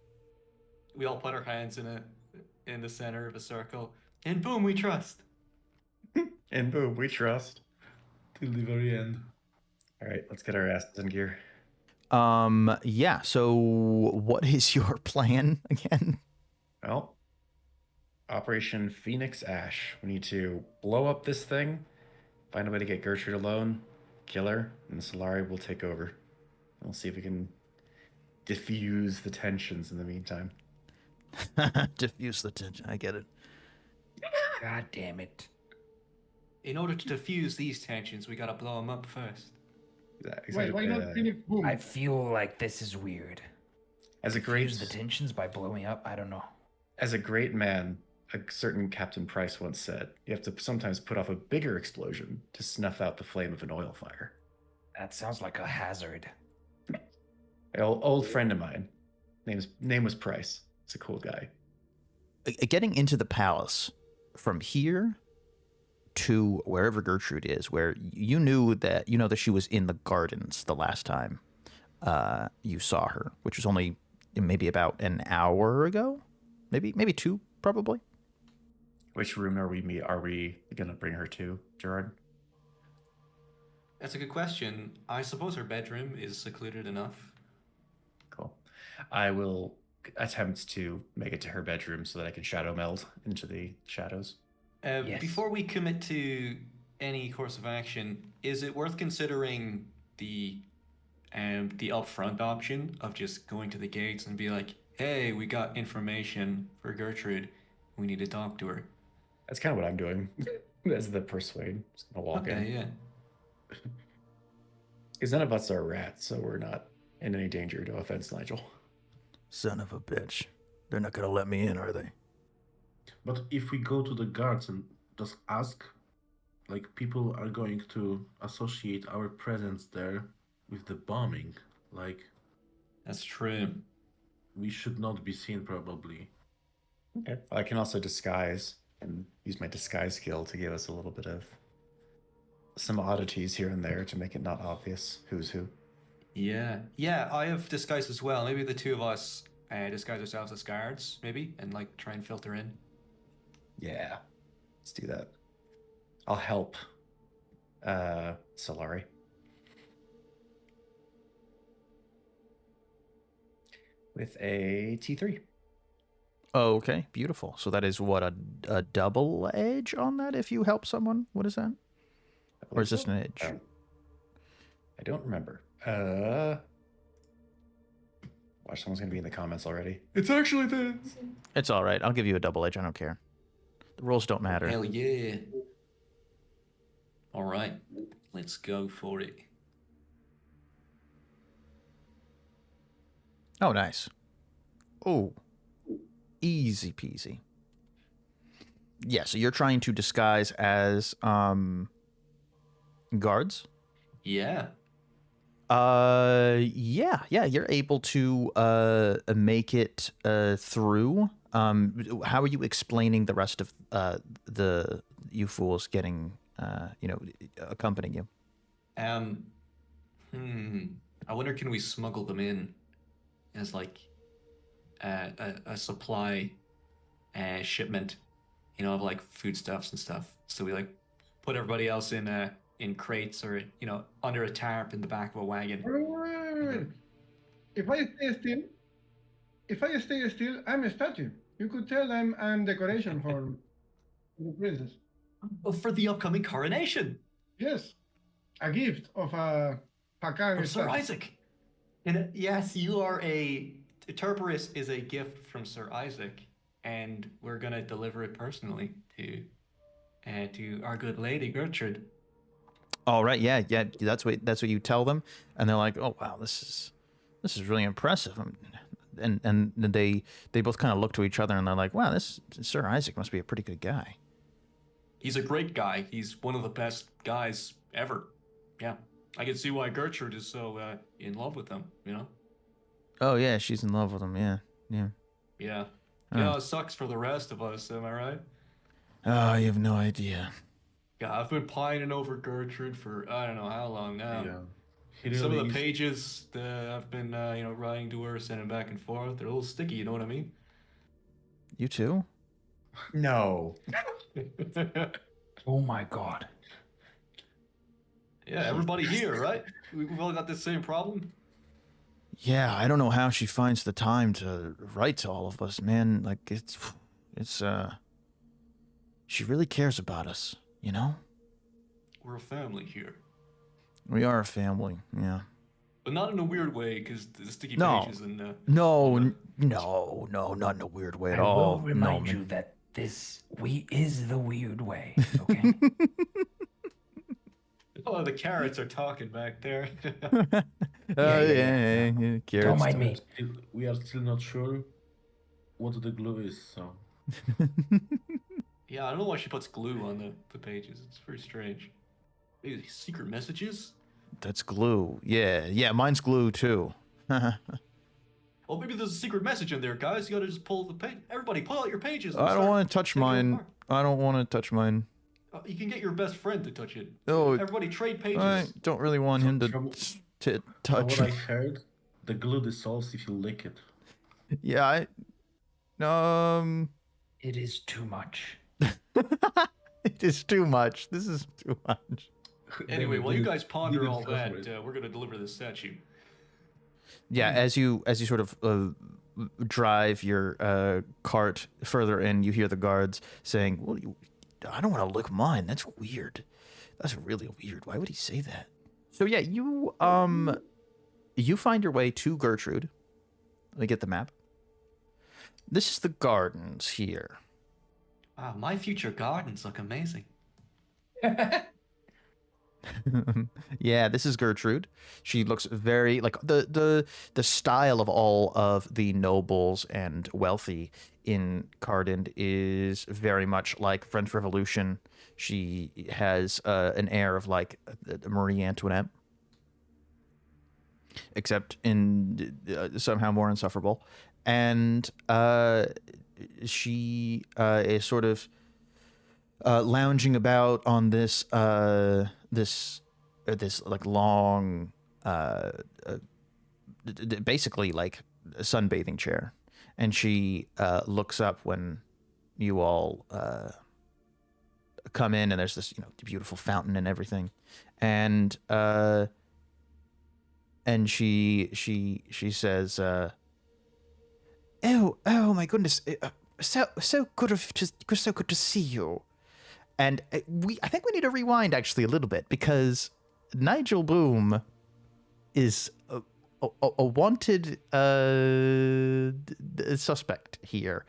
We all put our hands in the center of a circle. In Boom we trust. And boom, we trust. Till the very end. All right, let's get our asses in gear. Yeah, so what is your plan again? Well, Operation Phoenix Ash. We need to blow up this thing, find a way to get Gertrude alone, kill her, and Solari will take over. We'll see if we can diffuse the tensions in the meantime. Diffuse the tension. I get it. God damn it. In order to diffuse these tensions, we gotta blow them up first. Wait, why not Phoenix Boom? I feel like this is weird. As a great, Use the tensions by blowing up. I don't know. as a great man, a certain Captain Price once said, you have to sometimes put off a bigger explosion to snuff out the flame of an oil fire. That sounds like a hazard. An old friend of mine, name was Price. He's a cool guy. Getting into the palace from here to wherever Gertrude is, where you know that she was in the gardens the last time you saw her, which was only maybe about an hour ago, maybe 2 probably. Which room are we gonna bring her to, Gerard? That's a good question. I suppose her bedroom is secluded enough. Cool. I will attempt to make it to her bedroom so that I can shadow meld into the shadows. Yes. Before we commit to any course of action, is it worth considering the upfront option of just going to the gates and be like, "Hey, we got information for Gertrude. We need to talk to her." That's kind of what I'm doing. As the persuade. Just gonna walk in. Yeah. Because none of us are rats, so we're not in any danger. No offense, Nigel. Son of a bitch. They're not gonna let me in, are they? But if we go to the guards and just ask, like, people are going to associate our presence there with the bombing. Like, That's true. we should not be seen, probably. Okay. I can also disguise and use my disguise skill to give us a little bit of some oddities here and there to make it not obvious who's who. Yeah, I have disguise as well. Maybe the two of us disguise ourselves as guards, maybe, and like try and filter in. Yeah. Let's do that. I'll help Solari. With a T3. Oh, okay, beautiful. So that is what, a double edge on that if you help someone? What is that? Or is this an edge? I don't remember. Watch, someone's gonna be in the comments already. It's actually this. It's all right. I'll give you a double edge. I don't care. The rules don't matter. Hell yeah. All right, let's go for it. Oh, nice. Oh, easy peasy. Yeah, so you're trying to disguise as guards? Yeah. Yeah, you're able to make it through. How are you explaining the rest of the you fools getting accompanying you? I wonder, can we smuggle them in as like a supply shipment, of like foodstuffs and stuff. So we like put everybody else in crates or under a tarp in the back of a wagon. Wait. If I stay still, I'm a statue. You could tell I'm decoration for the princess. Oh, for the upcoming coronation. Yes, a gift of a Hakaan From Sir statue. Isaac. And yes, you are Terberis is a gift from Sir Isaac, and we're gonna deliver it personally to our good lady Gertrude. All right, yeah. That's what you tell them, and they're like, "Oh wow, this is really impressive." And they both kind of look to each other, and they're like, "Wow, this Sir Isaac must be a pretty good guy." He's a great guy. He's one of the best guys ever. Yeah, I can see why Gertrude is so in love with him. You know. Oh yeah, she's in love with him. Yeah. Yeah. Oh. Yeah, it sucks for the rest of us. Am I right? Oh, you have no idea. Yeah, I've been pining over Gertrude for I don't know how long now. Yeah. He Some of really the is- pages that I've been, writing to her, sending back and forth, they're a little sticky. You know what I mean? You too? No. Oh my god. Yeah, everybody here, right? We've all got the same problem. Yeah, I don't know how she finds the time to write to all of us, man. Like it's she really cares about us, you know? We're a family here, We are a family, yeah. but not in a weird way, because the sticky No. pages and No, not in a weird way at I all. will remind no, you that this is the weird way. Okay. oh, the carrots are talking back there. Yeah. Don't Carrots. mind me. We are still not sure what the glue is, so Yeah, I don't know why she puts glue on the pages. It's very strange. Maybe secret messages? That's glue. Yeah, mine's glue too. Well, maybe there's a secret message in there, guys. You gotta just pull the page. Everybody, pull out your pages. and I don't start want to touch taking them mine. apart. I don't want to touch mine. You can get your best friend to touch it. Oh, Everybody trade pages. I don't really want him to From- to from touch. what I heard, the glue dissolves if you lick it. Yeah, It is too much. it is too much. This is too much. Anyway, while you guys ponder Leave it all that, covered. we're gonna deliver this statue. Yeah, as you sort of drive your cart further in, you hear the guards saying, "Well, I don't want to lick mine. That's weird. That's really weird. Why would he say that?" So yeah, you find your way to Gertrude. Let me get the map. This is the gardens here. Wow, my future gardens look amazing. Yeah, this is Gertrude. She looks very like the style of all of the nobles and wealthy in Cardin is very much like French Revolution. She has an air of like Marie Antoinette, except in somehow more insufferable. And she is sort of lounging about on this like long, basically like a sunbathing chair, and she looks up when you all come in, and there's this beautiful fountain and everything, and she says, "Oh my goodness, so good to see you." And I think we need to rewind actually a little bit, because Nigel Boom is a wanted suspect here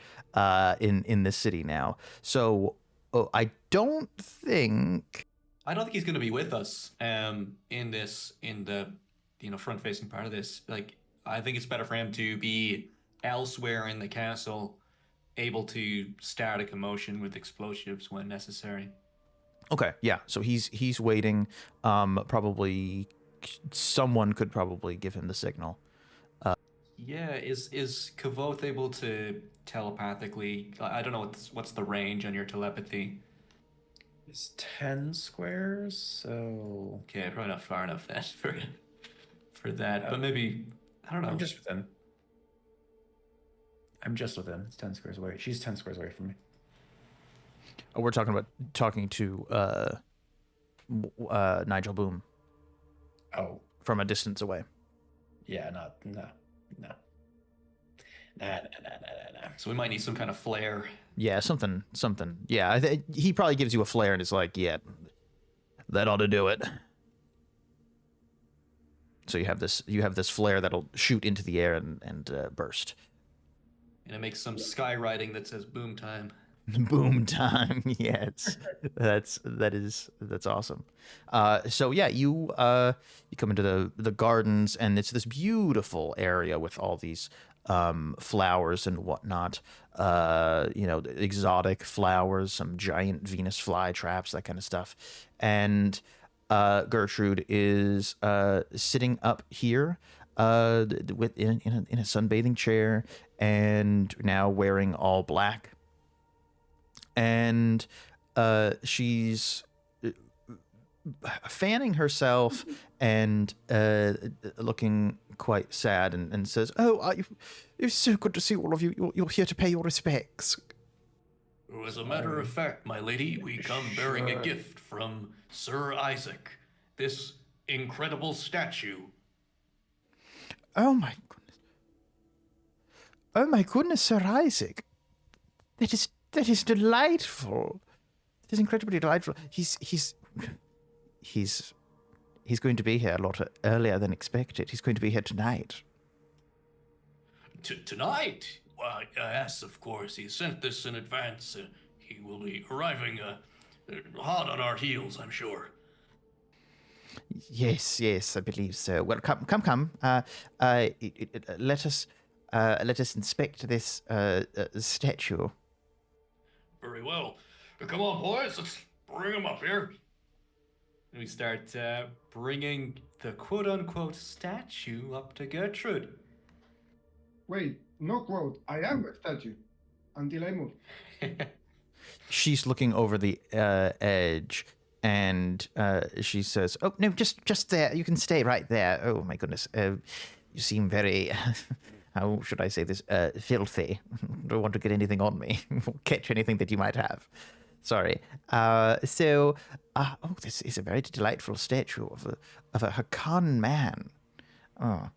in this city now. So I don't think he's gonna be with us in the front-facing part of this. Like, I think it's better for him to be elsewhere in the castle, able to start a commotion with explosives when necessary. Okay, yeah. So he's waiting. Probably someone could probably give him the signal. Yeah, is Kvothe able to telepathically? I don't know what's the range on your telepathy. It's 10 squares, so Okay, probably not far enough then for that. But maybe I don't know. I'm just within. It's 10 squares away. She's 10 squares away from me. Oh, we're talking to Nigel Boom Oh, from a distance away. yeah, no. Nah. So we might need some kind of flare. Yeah, something. Yeah, he probably gives you a flare and is like, "Yeah, that ought to do it." So you have this flare that'll shoot into the air and burst. And it makes some skywriting that says boom time. Boom time. Yes, that's awesome. So yeah, you come into the gardens, and it's this beautiful area with all these flowers and whatnot. Exotic flowers, some giant Venus flytraps, that kind of stuff. And Gertrude is sitting up here with in a sunbathing chair, and now wearing all black. And she's fanning herself and looking quite sad, and says, "Oh, it's so good to see all of you. You're here to pay your respects." As a matter of fact, my lady, we come bearing a gift from Sir Isaac, this incredible statue. Oh my goodness! Oh my goodness, Sir Isaac! That is delightful. It is incredibly delightful. He's going to be here a lot earlier than expected. He's going to be here tonight. Tonight? Why, yes, of course. He sent this in advance. He will be arriving hot on our heels, I'm sure. Yes, I believe so. Well, come. Let us inspect this statue. Very well. Come on, boys. Let's bring him up here. And we start bringing the quote-unquote statue up to Gertrude. Wait, no quote. I am a statue. Until I move. She's looking over the edge, and she says, "Oh no, just there. You can stay right there." Oh my goodness, you seem very. How should I say this? Filthy. Don't want to get anything on me. Catch anything that you might have. Sorry. This is a very delightful statue of a Hakaan man. Oh,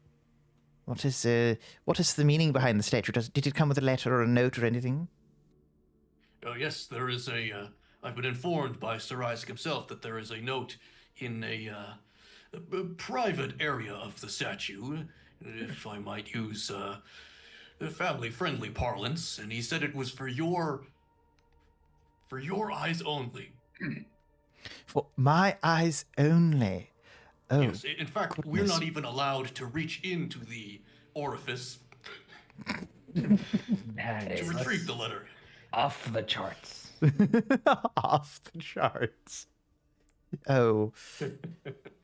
what is the meaning behind the statue? Did it come with a letter or a note or anything? Yes, there is a. I've been informed by Sir Isaac himself that there is a note in a private area of the statue, if I might use family-friendly parlance, and he said it was for your eyes only. For my eyes only? Oh, yes, in fact, goodness. we're not even allowed to reach into the orifice That to is retrieve the letter. off the charts. Off the charts. Oh.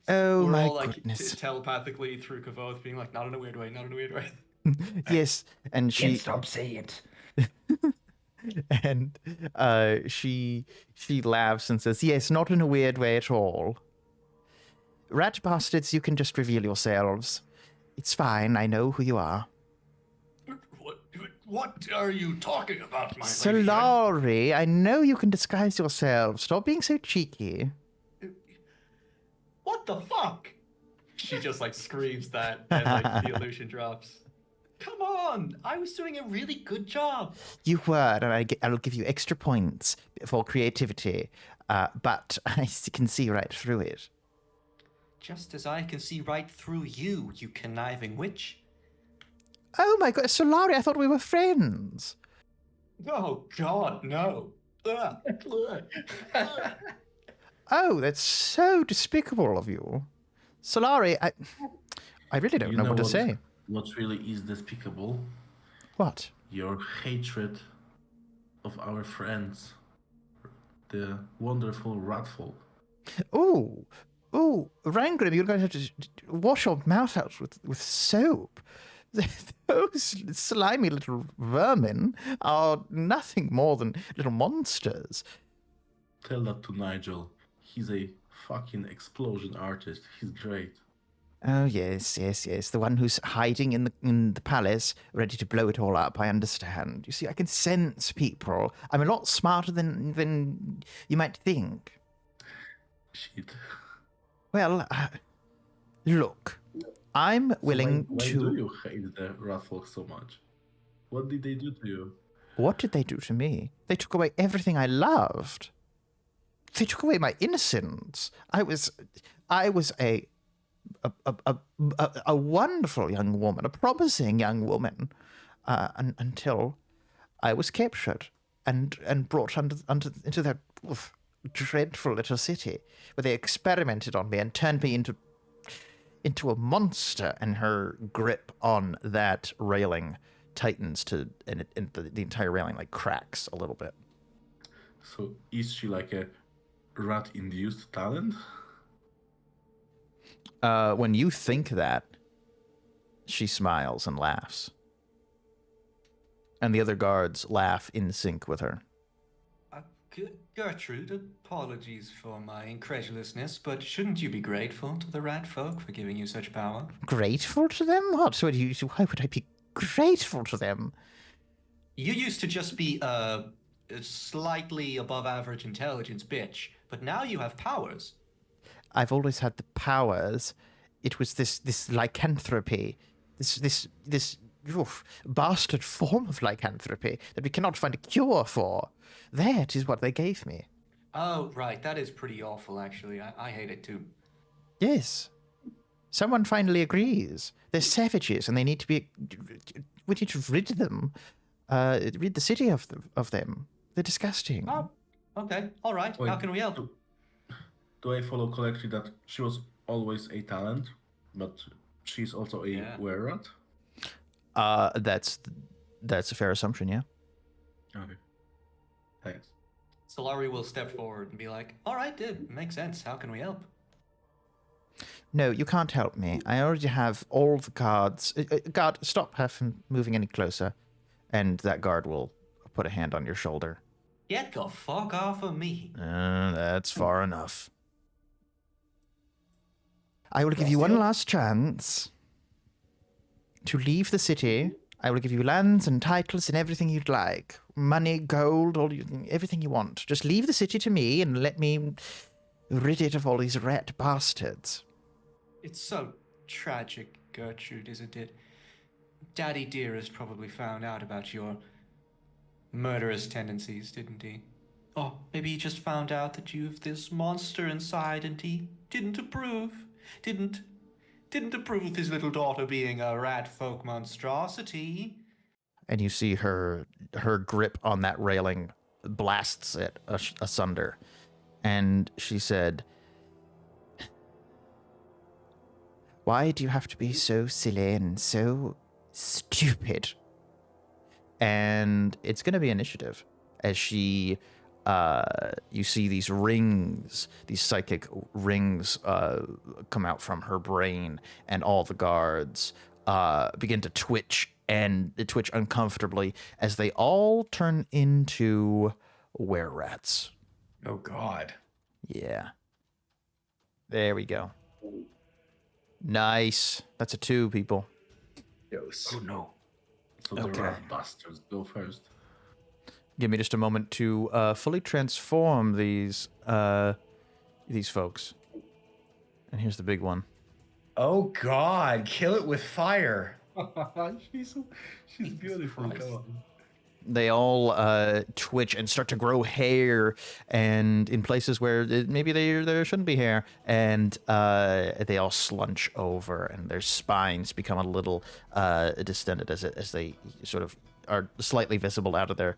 We're My all like goodness. telepathically through Kvothe being like, not in a weird way. Yes, and Can't she stop saying it. and she laughs and says, "Yes, not in a weird way at all. Rat bastards, you can just reveal yourselves. It's fine. I know who you are." What are you talking about, my lady? Solari, I know you can disguise yourselves. Stop being so cheeky. What the fuck? She just like screams that, and like the illusion drops. Come on, I was doing a really good job. You were, and I'll give you extra points for creativity, but I can see right through it. Just as I can see right through you, you conniving witch. Oh my god, Solari, I thought we were friends. Oh God, no. Oh, that's so despicable of you. Solari, I really don't know what to say. What really is despicable? What? Your hatred of our friends, the wonderful ratfolk. Oh, Rangrim, you're going to have to wash your mouth out with soap. Those slimy little vermin are nothing more than little monsters. Tell that to Nigel. He's a fucking explosion artist. He's great. Oh, yes. The one who's hiding in the palace, ready to blow it all up. I understand. You see, I can sense people. I'm a lot smarter than you might think. Shit. Well, look, I'm willing why to... do you hate the ratfolk so much? What did they do to you? What did they do to me? They took away everything I loved. They took away my innocence. I was a wonderful young woman, a promising young woman, until I was captured and brought into that dreadful little city where they experimented on me and turned me into a monster. And her grip on that railing tightens and the entire railing like cracks a little bit. So is she like a rat-induced talent? When you think that, she smiles and laughs. And the other guards laugh in sync with her. Gertrude, apologies for my incredulousness, but shouldn't you be grateful to the rat folk for giving you such power? Grateful to them? What? Why would I be grateful to them? You used to just be a slightly above average intelligence bitch, but now you have powers. I've always had the powers. It was this lycanthropy, this bastard form of lycanthropy that we cannot find a cure for. That is what they gave me. Oh, right. That is pretty awful, actually. I hate it, too. Yes. Someone finally agrees. They're savages, and they need to be... We need to rid them. Rid the city of them. They're disgusting. Oh, okay. All right. Wait, How can we help? Do I follow correctly that she was always a talent, but she's also a were-rat? That's a fair assumption, yeah. Okay. Thanks. Solari will step forward and be like, all right, it makes sense. How can we help? No, you can't help me. I already have all the guards. Guard, stop her from moving any closer. And that guard will put a hand on your shoulder. Get the fuck off of me. That's far enough. I will give you one last chance to leave the city. I will give you lands and titles and everything you'd like. Money, gold, everything you want. Just leave the city to me and let me rid it of all these rat bastards. It's so tragic, Gertrude, isn't it? Daddy Dearest probably found out about your murderous tendencies, didn't he? Or maybe he just found out that you have this monster inside and he didn't approve. Didn't approve of his little daughter being a rat folk monstrosity. And you see her grip on that railing blasts it asunder. And she said, "Why do you have to be so silly and so stupid?" And it's going to be initiative as she, you see these rings, these psychic rings come out from her brain, and all the guards begin to twitch, and they twitch uncomfortably as they all turn into were-rats. Oh, God. Yeah. There we go. Nice. That's a 2, people. Yes. Oh, no. So the rat bastards go first. Give me just a moment to fully transform these folks. And here's the big one. Oh, God. Kill it with fire. she's beautiful. Come on. They all twitch and start to grow hair, and in places where maybe there shouldn't be hair, and they all slunch over, and their spines become a little distended as they sort of are slightly visible out of their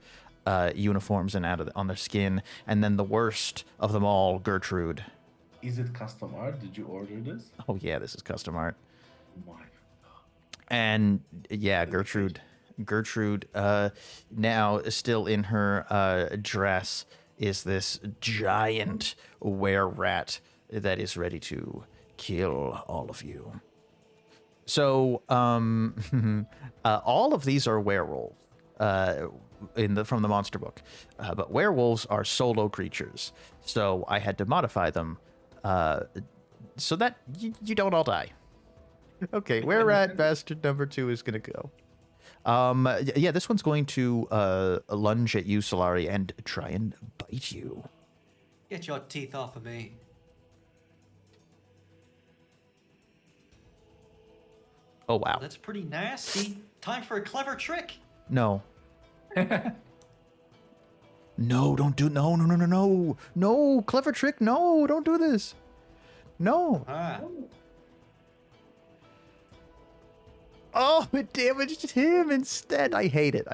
uniforms and on their skin. And then the worst of them all, Gertrude. Is it custom art? Did you order this? Oh yeah, this is custom art. My God. And yeah, Gertrude, now still in her dress, is this giant were-rat that is ready to kill all of you. So, all of these are werewolves from the monster book, but werewolves are solo creatures. So I had to modify them so that you don't all die. Okay, were-rat bastard number 2 is gonna go. Yeah, this one's going to lunge at you, Solari, and try and bite you. Get your teeth off of me. Oh, wow. That's pretty nasty. Time for a clever trick. No. No, don't do... No. No, clever trick. No, don't do this. No. Ah. Oh, it damaged him instead. I hate it.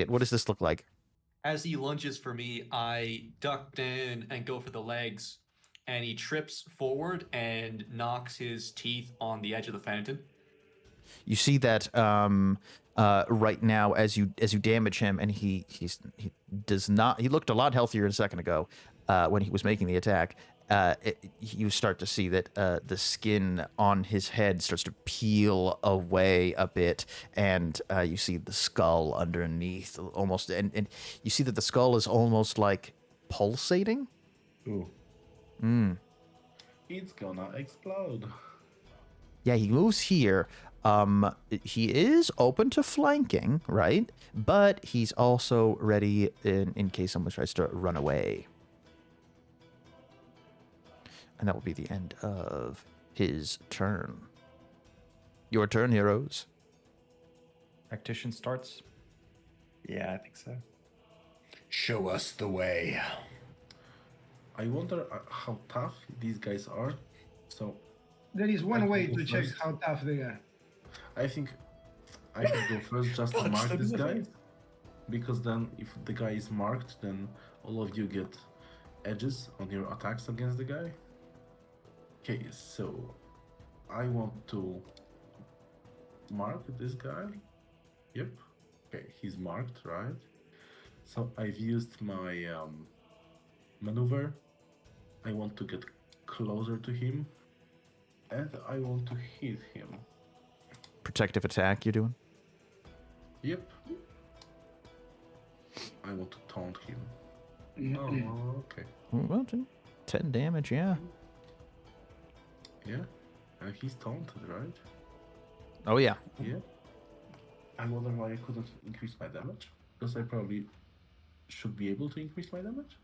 What does this look like? As he lunges for me, I duck down and go for the legs, and he trips forward and knocks his teeth on the edge of the fountain. You see that right now as you damage him, and he does not. He looked a lot healthier a second ago when he was making the attack. You start to see that the skin on his head starts to peel away a bit, and you see the skull underneath almost, and you see that the skull is almost like pulsating. Ooh. It's gonna explode. Yeah, he moves here. He is open to flanking, right? But he's also ready in case someone tries to run away. And that will be the end of his turn. Your turn, heroes. Tactician starts. Yeah, I think so. Show us the way. I wonder how tough these guys are. So There is one I way can to go check first. how tough they are. I think I should go first just to Punch mark them in this the guy. face. Because then if the guy is marked, then all of you get edges on your attacks against the guy. Okay, so I want to mark this guy. Yep. Okay, he's marked, right? So I've used my maneuver. I want to get closer to him. And I want to hit him. Protective attack you're doing? Yep. I want to taunt him. Oh, okay. Well, 10 damage, yeah. Yeah. He's taunted, right? Oh, yeah. Yeah. I wonder why I couldn't increase my damage. Because I probably should be able to increase my damage.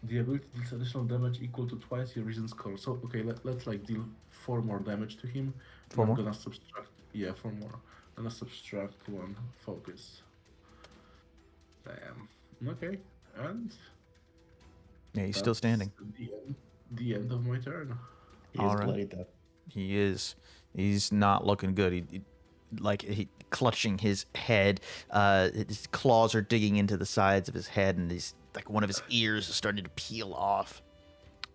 The ability deals additional damage equal to twice your reason score. So, okay, let's like deal 4 more damage to him. Four I'm more? gonna subtract. Yeah, 4 more. I'm gonna subtract 1 focus. Damn. Okay, and Yeah, he's still standing. The end of my turn. He is All right. bloody dead. He is. He's not looking good. He clutching his head. His claws are digging into the sides of his head, and he's like one of his ears is starting to peel off.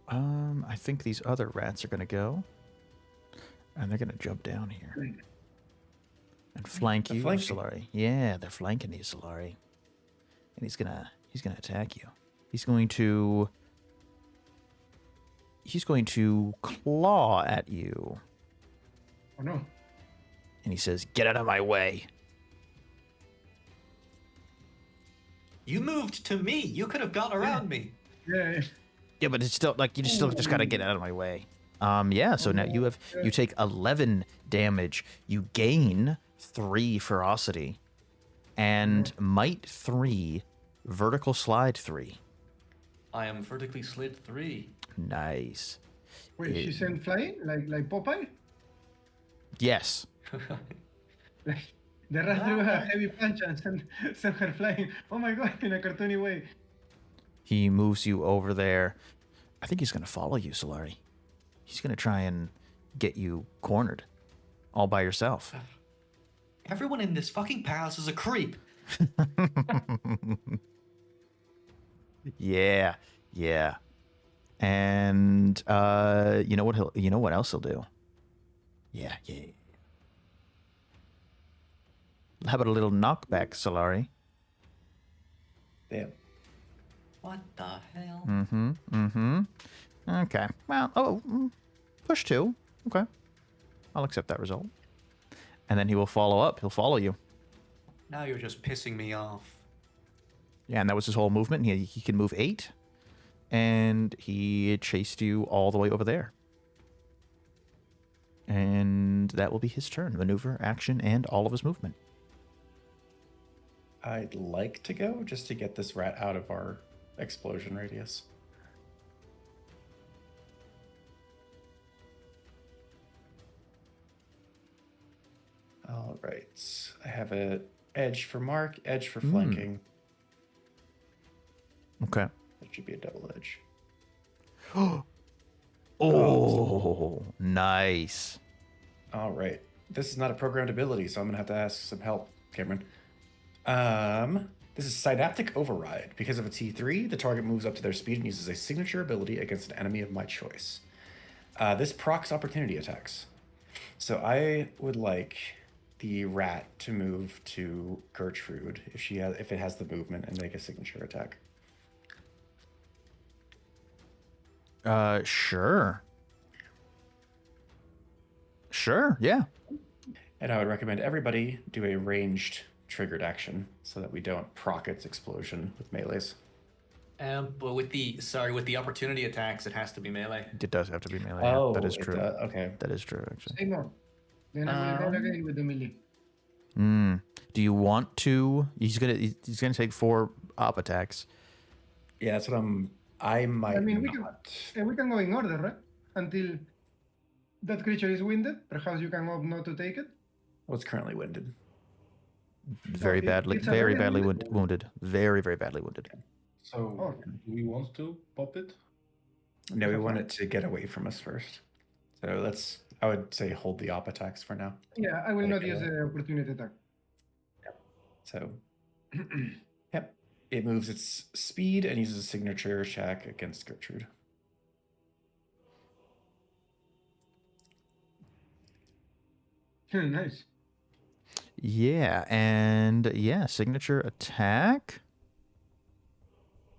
I think these other rats are gonna go, and they're gonna jump down here and flank They're you, flanking. Solari. Yeah, they're flanking you, Solari, and he's gonna attack you. He's going to claw at you. Oh no. And he says, "Get out of my way." You moved to me. You could have gone around me. Yeah. Yeah, but it's still like you just gotta get out of my way. Yeah. So now you take 11 damage. You gain 3 ferocity, and might 3, vertical slide 3. I am vertically slid 3. Nice. Wait, she sent flying like Popeye? Yes. The rat threw a heavy punch and sent her flying. Oh my god, in a cartoony way. He moves you over there. I think he's gonna follow you, Solari. He's gonna try and get you cornered, all by yourself. Everyone in this fucking palace is a creep. Yeah. And you know what else he'll do? Yeah. How about a little knockback, Solari? Damn. What the hell? Okay. Well, push 2. Okay. I'll accept that result. And then he will follow up. He'll follow you. Now you're just pissing me off. Yeah, and that was his whole movement. He can move 8. And he chased you all the way over there. And that will be his turn. Maneuver, action, and all of his movement. I'd like to go just to get this rat out of our explosion radius. All right. I have a edge for mark, edge for flanking. Okay. That should be a double edge. Oh, nice. All right. This is not a programmed ability, so I'm going to have to ask some help, Cameron. This is Synaptic Override. Because of its E3, the target moves up to their speed and uses a signature ability against an enemy of my choice. This procs opportunity attacks. So I would like the rat to move to Gertrude if it has the movement and make a signature attack. Sure. Sure, yeah. And I would recommend everybody do a ranged triggered action so that we don't proc its explosion with melees. But with the opportunity attacks, it has to be melee. It does have to be melee. Oh, that is it true. okay. That is true, actually. Say no. Then I will go again with the melee. Do you want to? He's gonna take 4 op attacks. Yeah, that's what I might. I mean, not. we can go in order, right? Until that creature is winded. Perhaps you can opt not to take it. What's currently winded? Very badly, it's very already badly wounded? wounded. Very, very badly wounded. So, Oh. do we want to pop it? No, we want it to get away from us first. So I would say hold the op attacks for now. Yeah, I will not Okay. use the opportunity attack. So, yep. It moves its speed and uses a signature check against Gertrude. Nice. Yeah, and yeah, signature attack.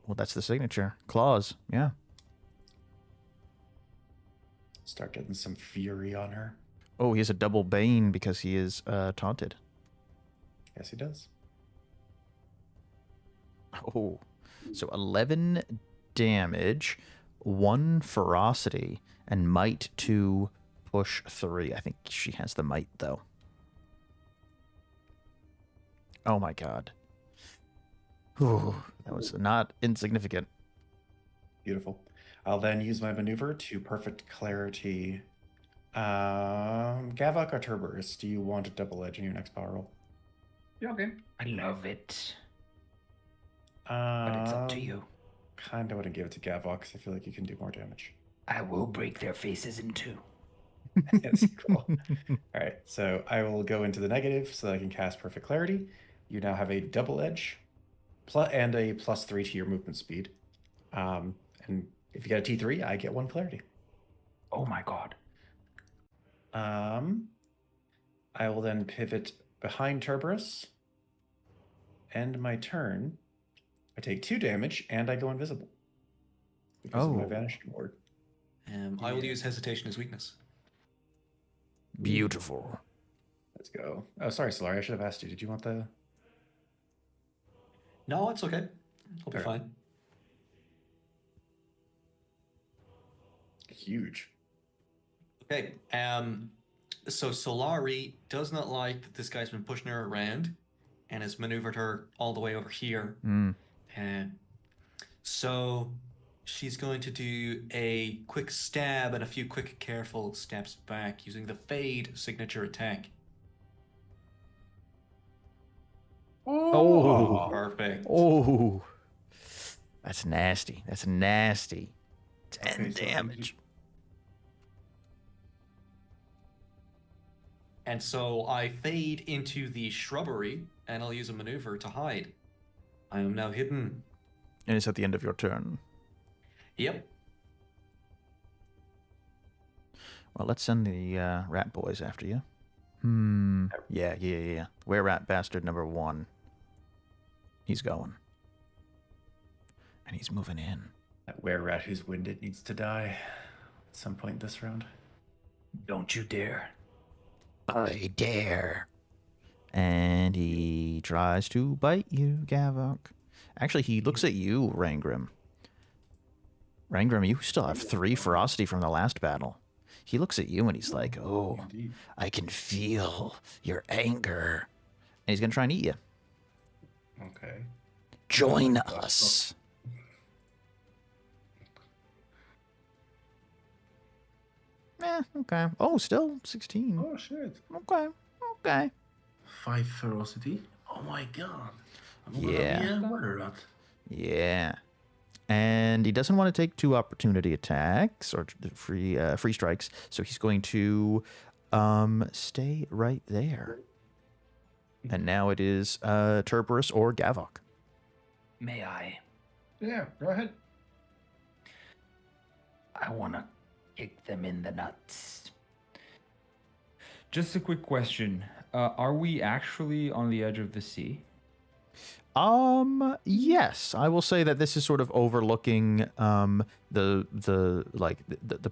Well, that's the signature. Claws, yeah. Start getting some fury on her. Oh, he has a double bane because he is taunted. Yes, he does. Oh, so 11 damage, 1 ferocity, and might 2, push 3. I think she has the might, though. Oh my god. Ooh, that was not insignificant. Beautiful. I'll then use my maneuver to perfect clarity. Gavok or Terberis, do you want a double edge in your next power roll? Yeah, okay. I love it. But it's up to you. Kind of want to give it to Gavok because I feel like you can do more damage. I will break their faces in 2. That's cool. All right, so I will go into the negative so that I can cast Perfect Clarity. You now have a double edge and a +3 to your movement speed. And if you get a T3, I get 1 clarity. Oh my god. I will then pivot behind Terberis. End my turn. I take 2 damage and I go invisible because of my vanishing ward. I will use hesitation as weakness. Beautiful. Let's go. Oh, sorry, Solari. I should have asked you. Did you want the... No, it's okay. I'll be Okay. fine. Huge. Okay. So Solari does not like that this guy's been pushing her around and has maneuvered her all the way over here. So she's going to do a quick stab and a few quick careful steps back using the Fade signature attack. Oh. Perfect. Oh. That's nasty. That's nasty. 10 Okay, so damage. And so I fade into the shrubbery and I'll use a maneuver to hide. I am now hidden. And it's at the end of your turn. Yep. Well, let's send the rat boys after you. Yeah. Were-rat bastard number 1. He's going. And he's moving in. That were-rat who's winded needs to die at some point this round. Don't you dare. I dare. And he tries to bite you, Gavok. Actually, he looks at you, Rangrim. Rangrim, you still have 3 ferocity from the last battle. He looks at you and he's like, oh, Indeed. I can feel your anger. And he's going to try and eat you. Okay. Join us. Okay. Oh, still 16. Oh shit. Okay. 5 ferocity. Oh my god. I'm gonna Yeah. be a were-rat. Yeah. And he doesn't want to take 2 opportunity attacks or free strikes, so he's going to stay right there. And now it is Terberis or Gavok. May I? Yeah, go ahead. I want to kick them in the nuts. Just a quick question. Are we actually on the edge of the sea? Yes, I will say that this is sort of overlooking the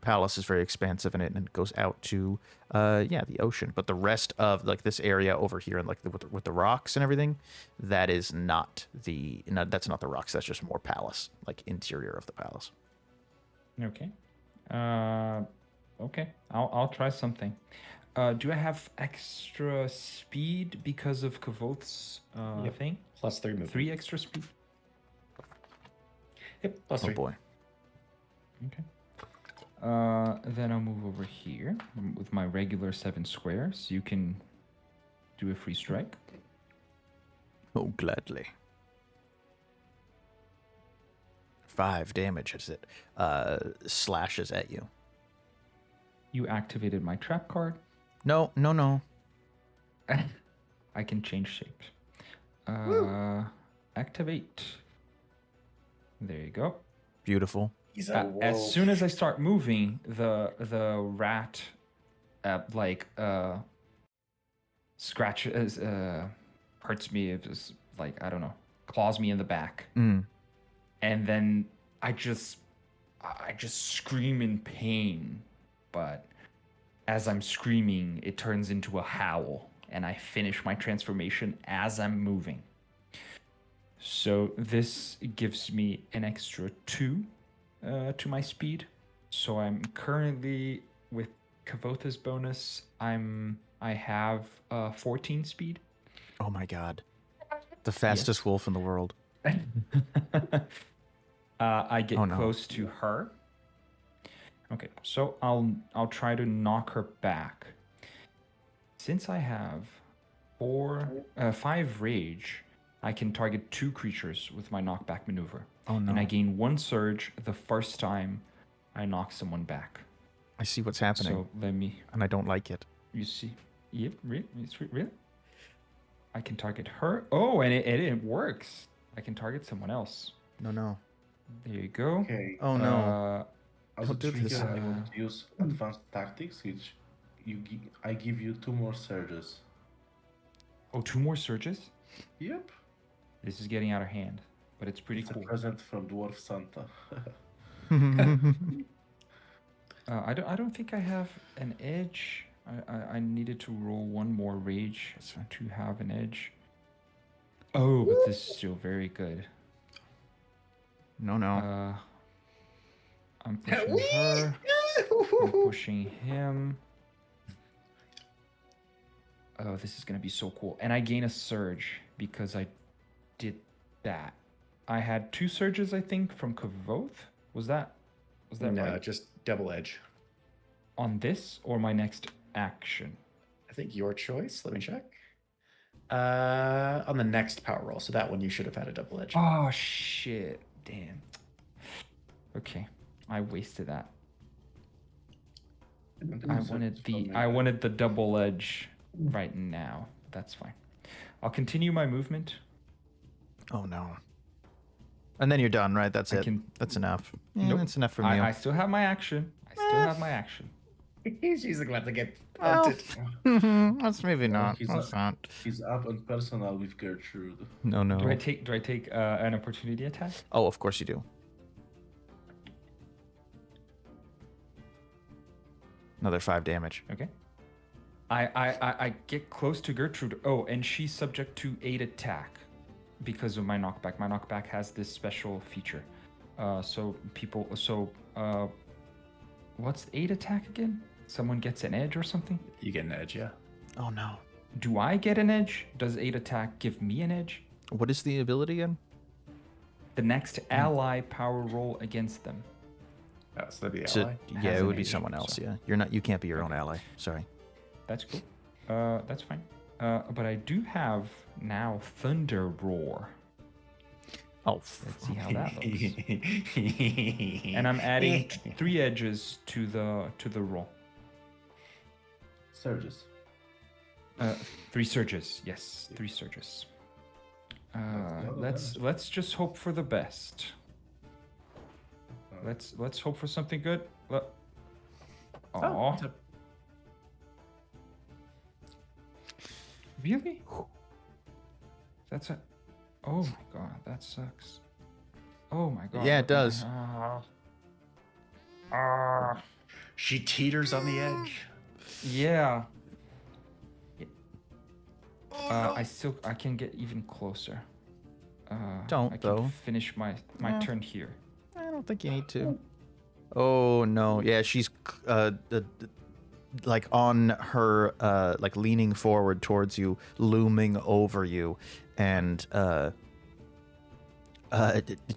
palace is very expansive in it, and it goes out to the ocean. But the rest of like this area over here and like with the rocks and everything, that's not the rocks. That's just more palace, like interior of the palace. Okay. Okay. I'll try something. Do I have extra speed because of Kvothe's thing? +3 movement. 3 extra speed? Yep, +3. Oh boy. Okay. Then I'll move over here with my regular 7 squares. You can do a free strike. Oh, gladly. 5 damage as it slashes at you. You activated my trap card. No. I can change shapes. Activate. There you go. Beautiful. He's a As wolf. soon as I start moving, the rat scratches, hurts me. It just like, I don't know, claws me in the back, Mm. and then I just scream in pain. But as I'm screaming, it turns into a howl, and I finish my transformation as I'm moving. So this gives me an extra 2 to my speed. So I'm currently with Kvothe's bonus. I have 14 speed. Oh my god. The fastest wolf in the world. I get Oh, no. close to her. Okay, so I'll try to knock her back. Since I have 5 rage, I can target 2 creatures with my knockback maneuver. Oh no. And I gain 1 surge the first time I knock someone back. I see what's happening, So let me. and I don't like it. You see? Yep. Really? I can target her. Oh, and it works. I can target someone else. No. There you go. Okay. Oh no. As a Don't do trigger, this. I want to use advanced tactics, which I give you 2 more surges. Oh, 2 more surges? Yep. This is getting out of hand, but it's pretty It's cool. a present from Dwarf Santa. I don't think I have an edge. I needed to roll 1 more rage to have an edge. Oh, but this is still very good. No. I'm pushing her. I'm pushing him. Oh, this is gonna be so cool. And I gain a surge because I did that. I had 2 surges, I think, from Kvothe. Was that No, right? just double edge. On this or my next action? I think your choice. Let me check. On the next power roll. So that one you should have had a double edge. Oh shit! Damn. Okay, I wasted that. I wanted the double edge right now. That's fine. I'll continue my movement. Oh no. And then you're done, right? That's it. That's enough. Yeah, Nope. That's enough from you. I still have my action. She's about to get Well, punted. that's maybe not. he's That's not. He's up and personal with Gertrude. No. Do I take an opportunity attack? Oh, of course you do. Another 5 damage. Okay. I get close to Gertrude. Oh, and she's subject to 8 attack because of my knockback. My knockback has this special feature. What's 8 attack again? Someone gets an edge or something? You get an edge, yeah. Oh no. Do I get an edge? Does 8 attack give me an edge? What is the ability again? The next ally power roll against them. Oh, so that'd be So, ally. yeah, Has it an would be edge, someone else. so- Yeah, you can't be your own ally. Sorry. That's cool. That's fine. But I do have now Thunder Roar. Oh, Let's see how that looks. And I'm adding 3 edges to the roll. Surges. 3 surges. Yes, 3 surges. Let's just hope for the best. Let's hope for something good. Oh. Really? That's a. Oh my god, that sucks. Oh my god. Yeah, it does. She teeters on the edge. Yeah. I can get even closer. Don't, I can though. finish my turn here. I don't think you need to. Oh no, yeah, she's like on her, like leaning forward towards you, looming over you, and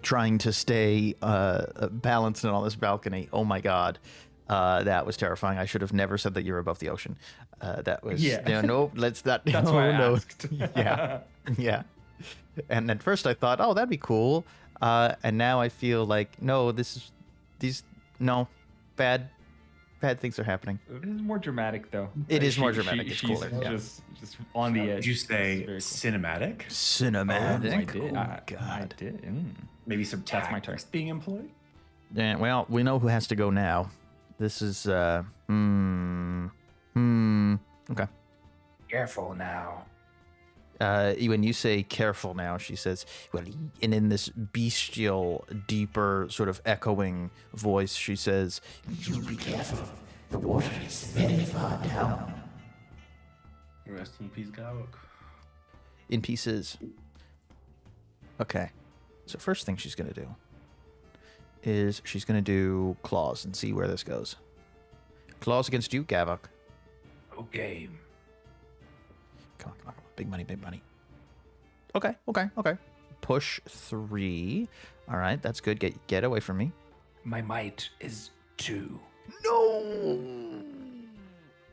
trying to stay balanced on this balcony. Oh my god, that was terrifying. I should have never said that you're above the ocean. That was no. Let's not. That's why I asked. Yeah. And at first I thought, oh, that'd be cool. And now I feel like, no, bad things are happening. It is more dramatic, though. It is more dramatic. It's she's cooler. Just on the edge. Did you say Cool. cinematic? Cinematic. I did. Oh, God. I did. Maybe some That's my tactics being employed? Yeah, well, we know who has to go now. This is, okay. Careful now. When you say careful now, she says, well, and in this bestial, deeper, sort of echoing voice, she says, You be careful. The water is very far down. Rest in peace, Gavok. in pieces. Okay. So first thing she's going to do is she's going to do claws and see where this goes. Claws against you, Gavok. Okay. Come on, come on, come on. Big money, big money. Okay. Push 3. All right, that's good. Get away from me. My might is 2. No.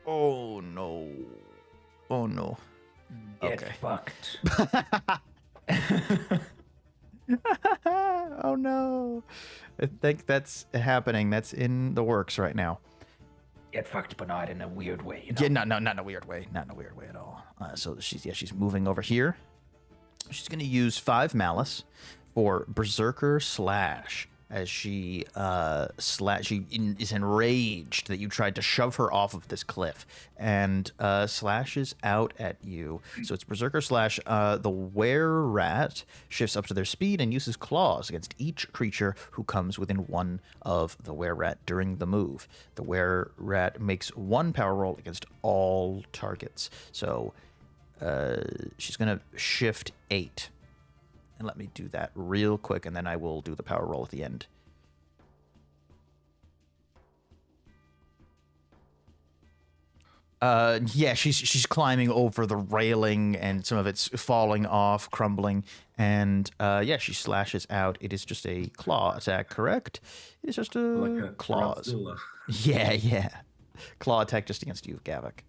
Oh no. Oh no. Get Okay. fucked. Oh no. I think that's happening. That's in the works right now. Get fucked, but not in a weird way. You know? Yeah, not in a weird way. Not in a weird way at all. So she's moving over here. She's gonna use 5 malice for Berserker Slash as she is enraged that you tried to shove her off of this cliff and slashes out at you. So it's Berserker Slash. The were-rat shifts up to their speed and uses claws against each creature who comes within 1 of the were-rat during the move. The were-rat makes 1 power roll against all targets. So she's gonna shift 8. And let me do that real quick, and then I will do the power roll at the end. Yeah, she's climbing over the railing, and some of it's falling off, crumbling, and yeah, she slashes out. It is just a claw attack, correct? It is just a claws. Godzilla. Yeah. Claw attack just against you, Gavok.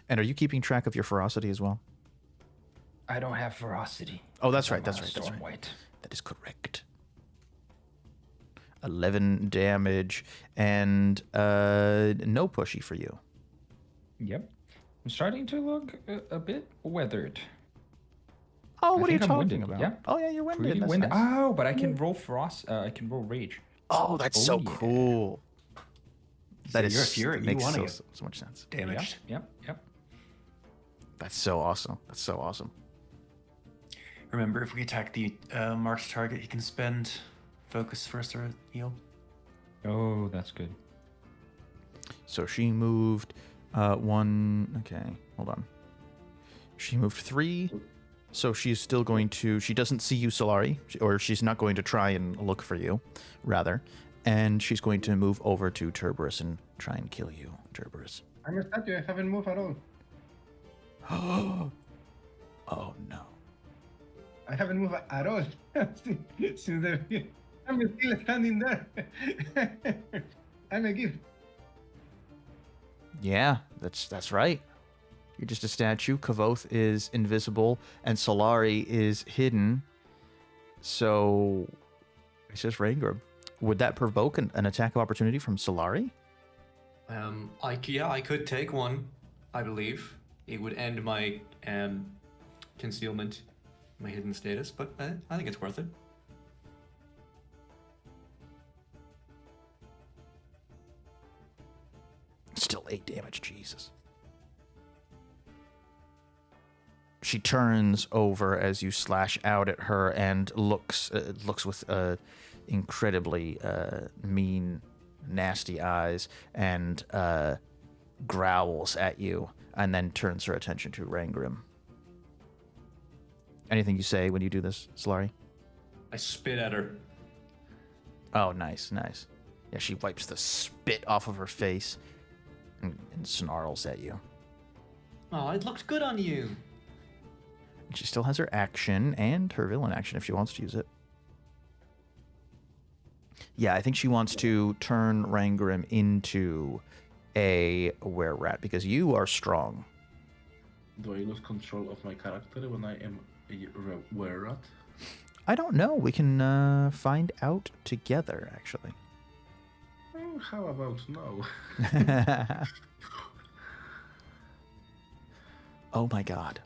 And are you keeping track of your ferocity as well? I don't have ferocity. Oh, that's right. I'm That's a right. That's right. Stormwight. That is correct. 11 damage and no pushy for you. Yep. I'm starting to look a bit weathered. Oh, I what are you think I'm talking winded, about? yeah. Oh, yeah, you're winded. Pretty That's winded. nice. Oh, but I can roll I can roll rage. Oh, that's Oh, so yeah. cool. That is you're a fury. You makes wanna so, get so much sense. damaged. Yep. That's so awesome. That's so awesome. Remember, if we attack the marked target, he can spend focus first or heal. Oh, that's good. So she moved 1. Okay, hold on. She moved 3. So she's still going to. She doesn't see you, Solari, or she's not going to try and look for you, rather. And she's going to move over to Terberis and try and kill you, Terberis. I'm a statue. I haven't moved at all. Oh no. I haven't moved at all since the. I'm still standing there. I'm a gift. Yeah, that's right. You're just a statue. Kvothe is invisible, and Solari is hidden. So, it's just Rangrim. Would that provoke an attack of opportunity from Solari? I could take one, I believe. it would end my concealment, my hidden status, but I think it's worth it. Still 8 damage, Jesus. She turns over as you slash out at her and looks with incredibly mean, nasty eyes and growls at you, and then turns her attention to Rangrim. Anything you say when you do this, Solari? I spit at her. Oh, nice. Yeah, she wipes the spit off of her face and snarls at you. Oh, it looked good on you. She still has her action and her villain action if she wants to use it. Yeah, I think she wants to turn Rangrim into a were-rat because you are strong. Do I lose control of my character when I am a were-rat? I don't know. We can find out together, actually. How about no? Oh my god.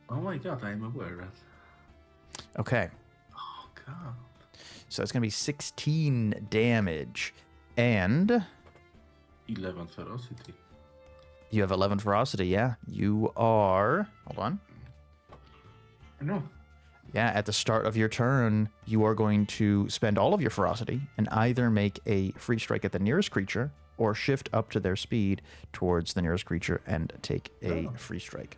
Oh my god, I'm a were-rat. Okay. Oh god. So it's going to be 16 damage. And 11 ferocity. you have 11 ferocity, yeah. You are... Hold on. No. Yeah, at the start of your turn, you are going to spend all of your ferocity and either make a free strike at the nearest creature or shift up to their speed towards the nearest creature and take a free strike.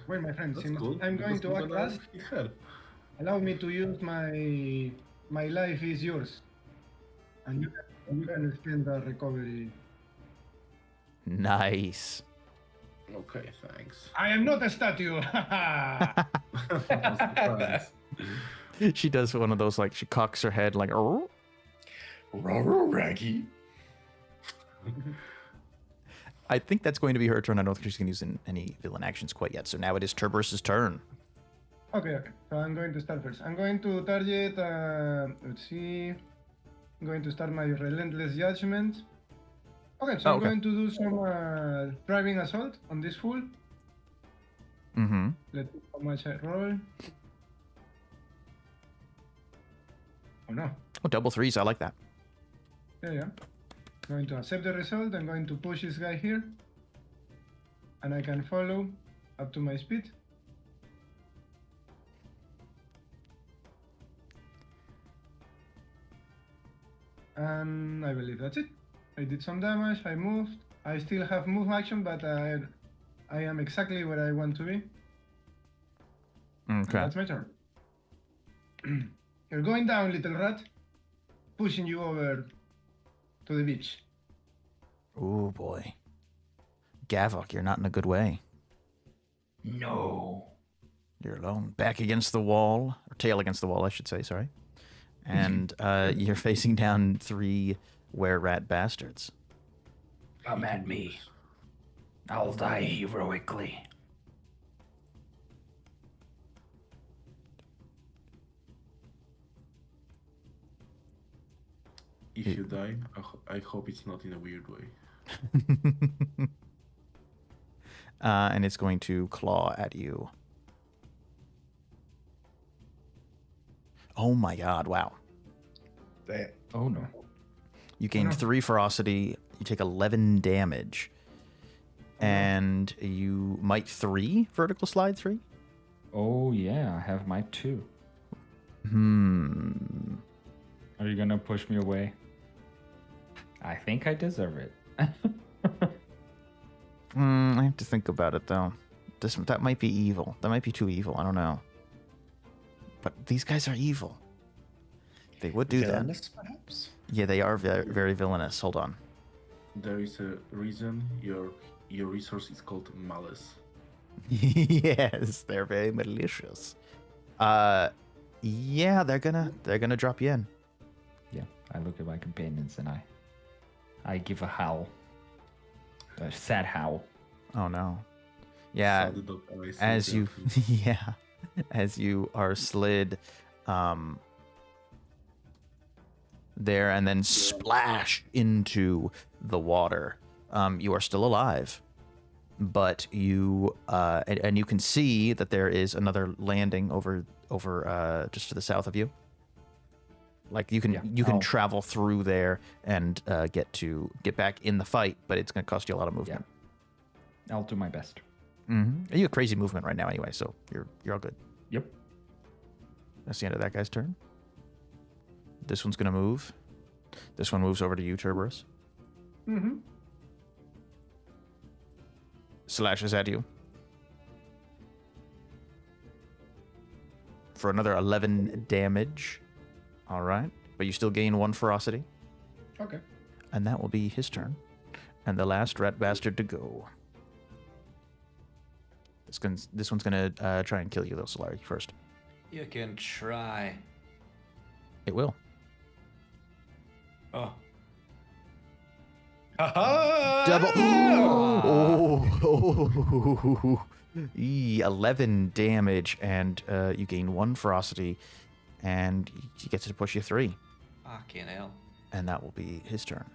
Well, my friend, That's since cool. I'm going to act last, Yeah. allow me to use my life is yours. And you can spend the recovery. Nice. Okay, thanks. I am not a statue. Surprise. She does one of those, like, she cocks her head like, oh. Raggy. I think that's going to be her turn. I don't think she's going to use any villain actions quite yet. So now it is Terberis' turn. Okay. So I'm going to start first. I'm going to target, let's see. I'm going to start my Relentless Judgment. Okay, so I'm going to do some driving assault on this fool. Mm-hmm. Let's see how much I roll. Oh no. Oh, double threes. I like that. Yeah. Going to accept the result. I'm going to push this guy here. And I can follow up to my speed. And I believe that's it. I did some damage, I moved. I still have move action, but I am exactly where I want to be. Okay. That's my turn. You're going down, little rat. Pushing you over to the beach. Oh, boy. Gavok, you're not in a good way. No. You're alone. Back against the wall. Or tail against the wall, I should say, sorry. And you're facing down 3 were-rat bastards. Come at me. I'll die heroically. If you die, I hope it's not in a weird way. And it's going to claw at you. Oh my god, wow. Oh no. You gain 3 ferocity, you take 11 damage. And you might 3, vertical slide 3? Oh yeah, I have my 2. Are you gonna push me away? I think I deserve it. I have to think about it though. That might be evil. That might be too evil. I don't know. But these guys are evil. They would do Villainous, that. perhaps? Yeah, they are very, very villainous. Hold on. There is a reason your resource is called malice. Yes, they're very malicious. Yeah, they're gonna drop you in. Yeah, I look at my companions and I give a howl. A sad howl. Oh no. Yeah. Saw the dog eyes As you exactly. yeah, as you are slid there and then splash into the water. You are still alive. But you and you can see that there is another landing over just to the south of you. Like you can travel through there and get back in the fight, but it's going to cost you a lot of movement. Yeah. I'll do my best. Mm-hmm. You have crazy movement right now anyway, so you're all good. Yep. That's the end of that guy's turn. This one's going to move. This one moves over to you, Terberis. Mm-hmm. Slashes at you. For another 11 damage. All right. But you still gain 1 ferocity. Okay. And that will be his turn. And the last rat bastard to go. This one's going to try and kill you, though, Solari, first. You can try. It will. Oh. Double. Oh. 11 damage, and you gain 1 ferocity, and he gets to push you 3. Fucking hell. And that will be his turn.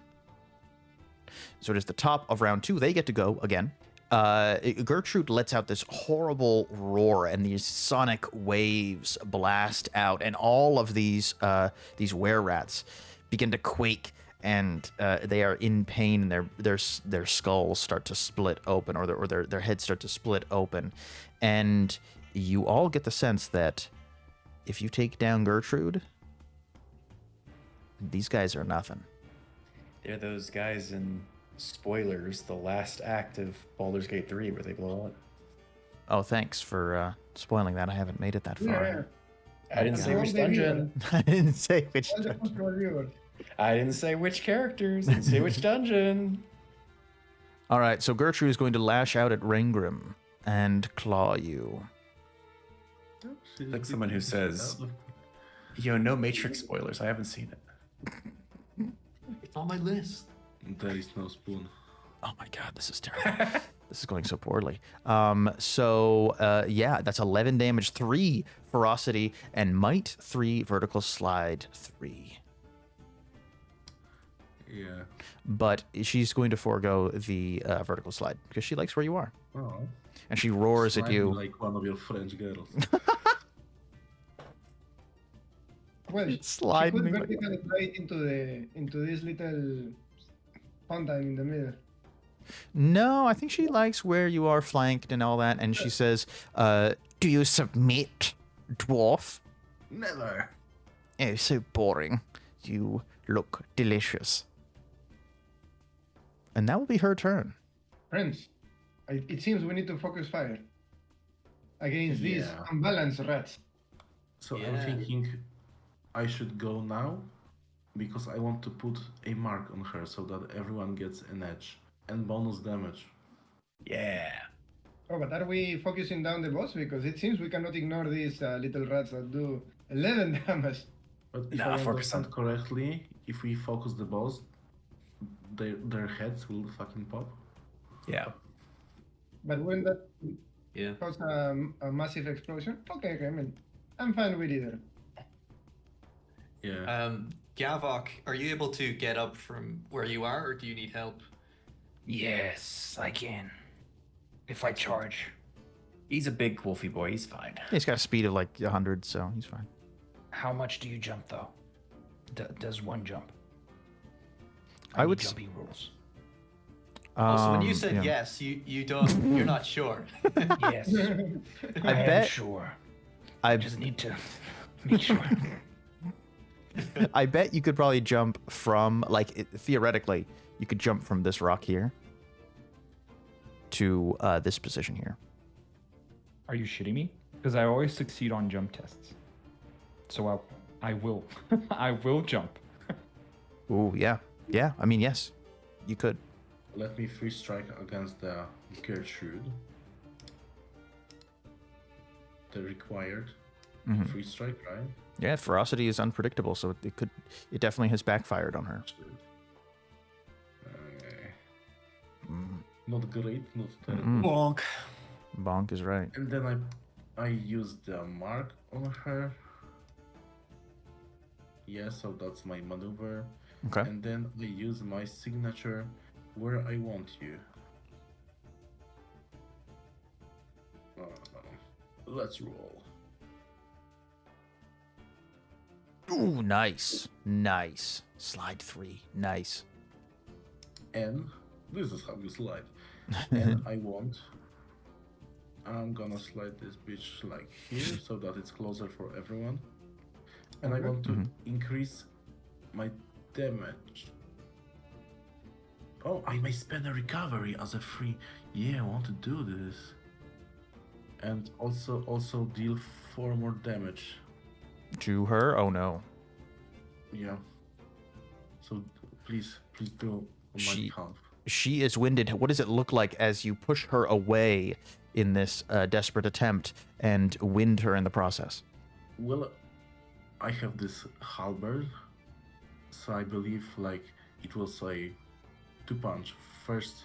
So it is the top of round 2. They get to go again. Gertrude lets out this horrible roar, and these sonic waves blast out, and all of these were-rats begin to quake, and they are in pain, and their skulls start to split open, or their heads start to split open, and you all get the sense that if you take down Gertrude, these guys are nothing. They're those guys in spoilers, the last act of Baldur's Gate 3 where they blow up. Oh, thanks for spoiling that. I haven't made it that far. Yeah. I didn't say which dungeon. I didn't say which dungeon. I didn't say which characters. I didn't say which dungeon. All right, so Gertrude is going to lash out at Rangrim and claw you. Like someone who says, "Yo, no Matrix spoilers. I haven't seen it." It's on my list. There is no spoon. Oh my god, this is terrible. This is going so poorly. Yeah, that's 11 damage, 3 ferocity, and might 3, vertical slide 3. Yeah. But she's going to forego the vertical slide because she likes where you are. Oh. And she roars at you. Like one of your French girls. Well, Slide she could me. vertically slide into this little fountain in the middle. No, I think she likes where you are flanked and all that. And she says, do you submit, dwarf? Never. Oh, so boring. You look delicious. And that will be her turn. Friends, it seems we need to focus fire against these Yeah. unbalanced rats. So Yeah. I'm thinking I should go now because I want to put a mark on her so that everyone gets an edge and bonus damage. Yeah. Oh, but are we focusing down the boss? Because it seems we cannot ignore these little rats that do 11 damage. But if Nah, I focus on- understand correctly, if we focus the boss, their heads will fucking pop. Yeah. But wouldn't that Yeah. cause a massive explosion? Okay, I mean, I'm fine with either. Yeah. Gavok, are you able to get up from where you are, or do you need help? Yes, I can. If I charge. He's a big wolfy boy. He's fine. He's got a speed of like 100, so he's fine. How much do you jump though? Does one jump? I need would jumping rules. So when you said yeah. yes, you don't. You're not sure. Yes, I am bet- sure. I I just need to make sure. I bet you could probably jump from, like, theoretically, you could jump from this rock here to this position here. Are you shitting me? Because I always succeed on jump tests. So I will. I will jump. Ooh, yeah. Yeah, I mean, yes, you could. Let me free strike against the Gertrude. The required Mhm. free strike, right? Yeah, ferocity is unpredictable, so it definitely has backfired on her. Okay. Mm, Not great, not terrible. Mm-mm. Bonk. Bonk is right. And then I use the mark on her. Yeah, so that's my maneuver. Okay. And then I use my signature where I want you. let's roll. Ooh, nice. Nice. Slide 3. Nice. And this is how you slide. And I'm gonna slide this bitch like here so that it's closer for everyone. And I want to increase my damage. Oh, I may spend a recovery as a free. Yeah, I want to do this. And also deal 4 more damage. To her? Oh no. Yeah. So please do on my behalf. She is winded. What does it look like as you push her away in this desperate attempt and wind her in the process? Well, I have this halberd, so I believe like it was a 2-punch. First,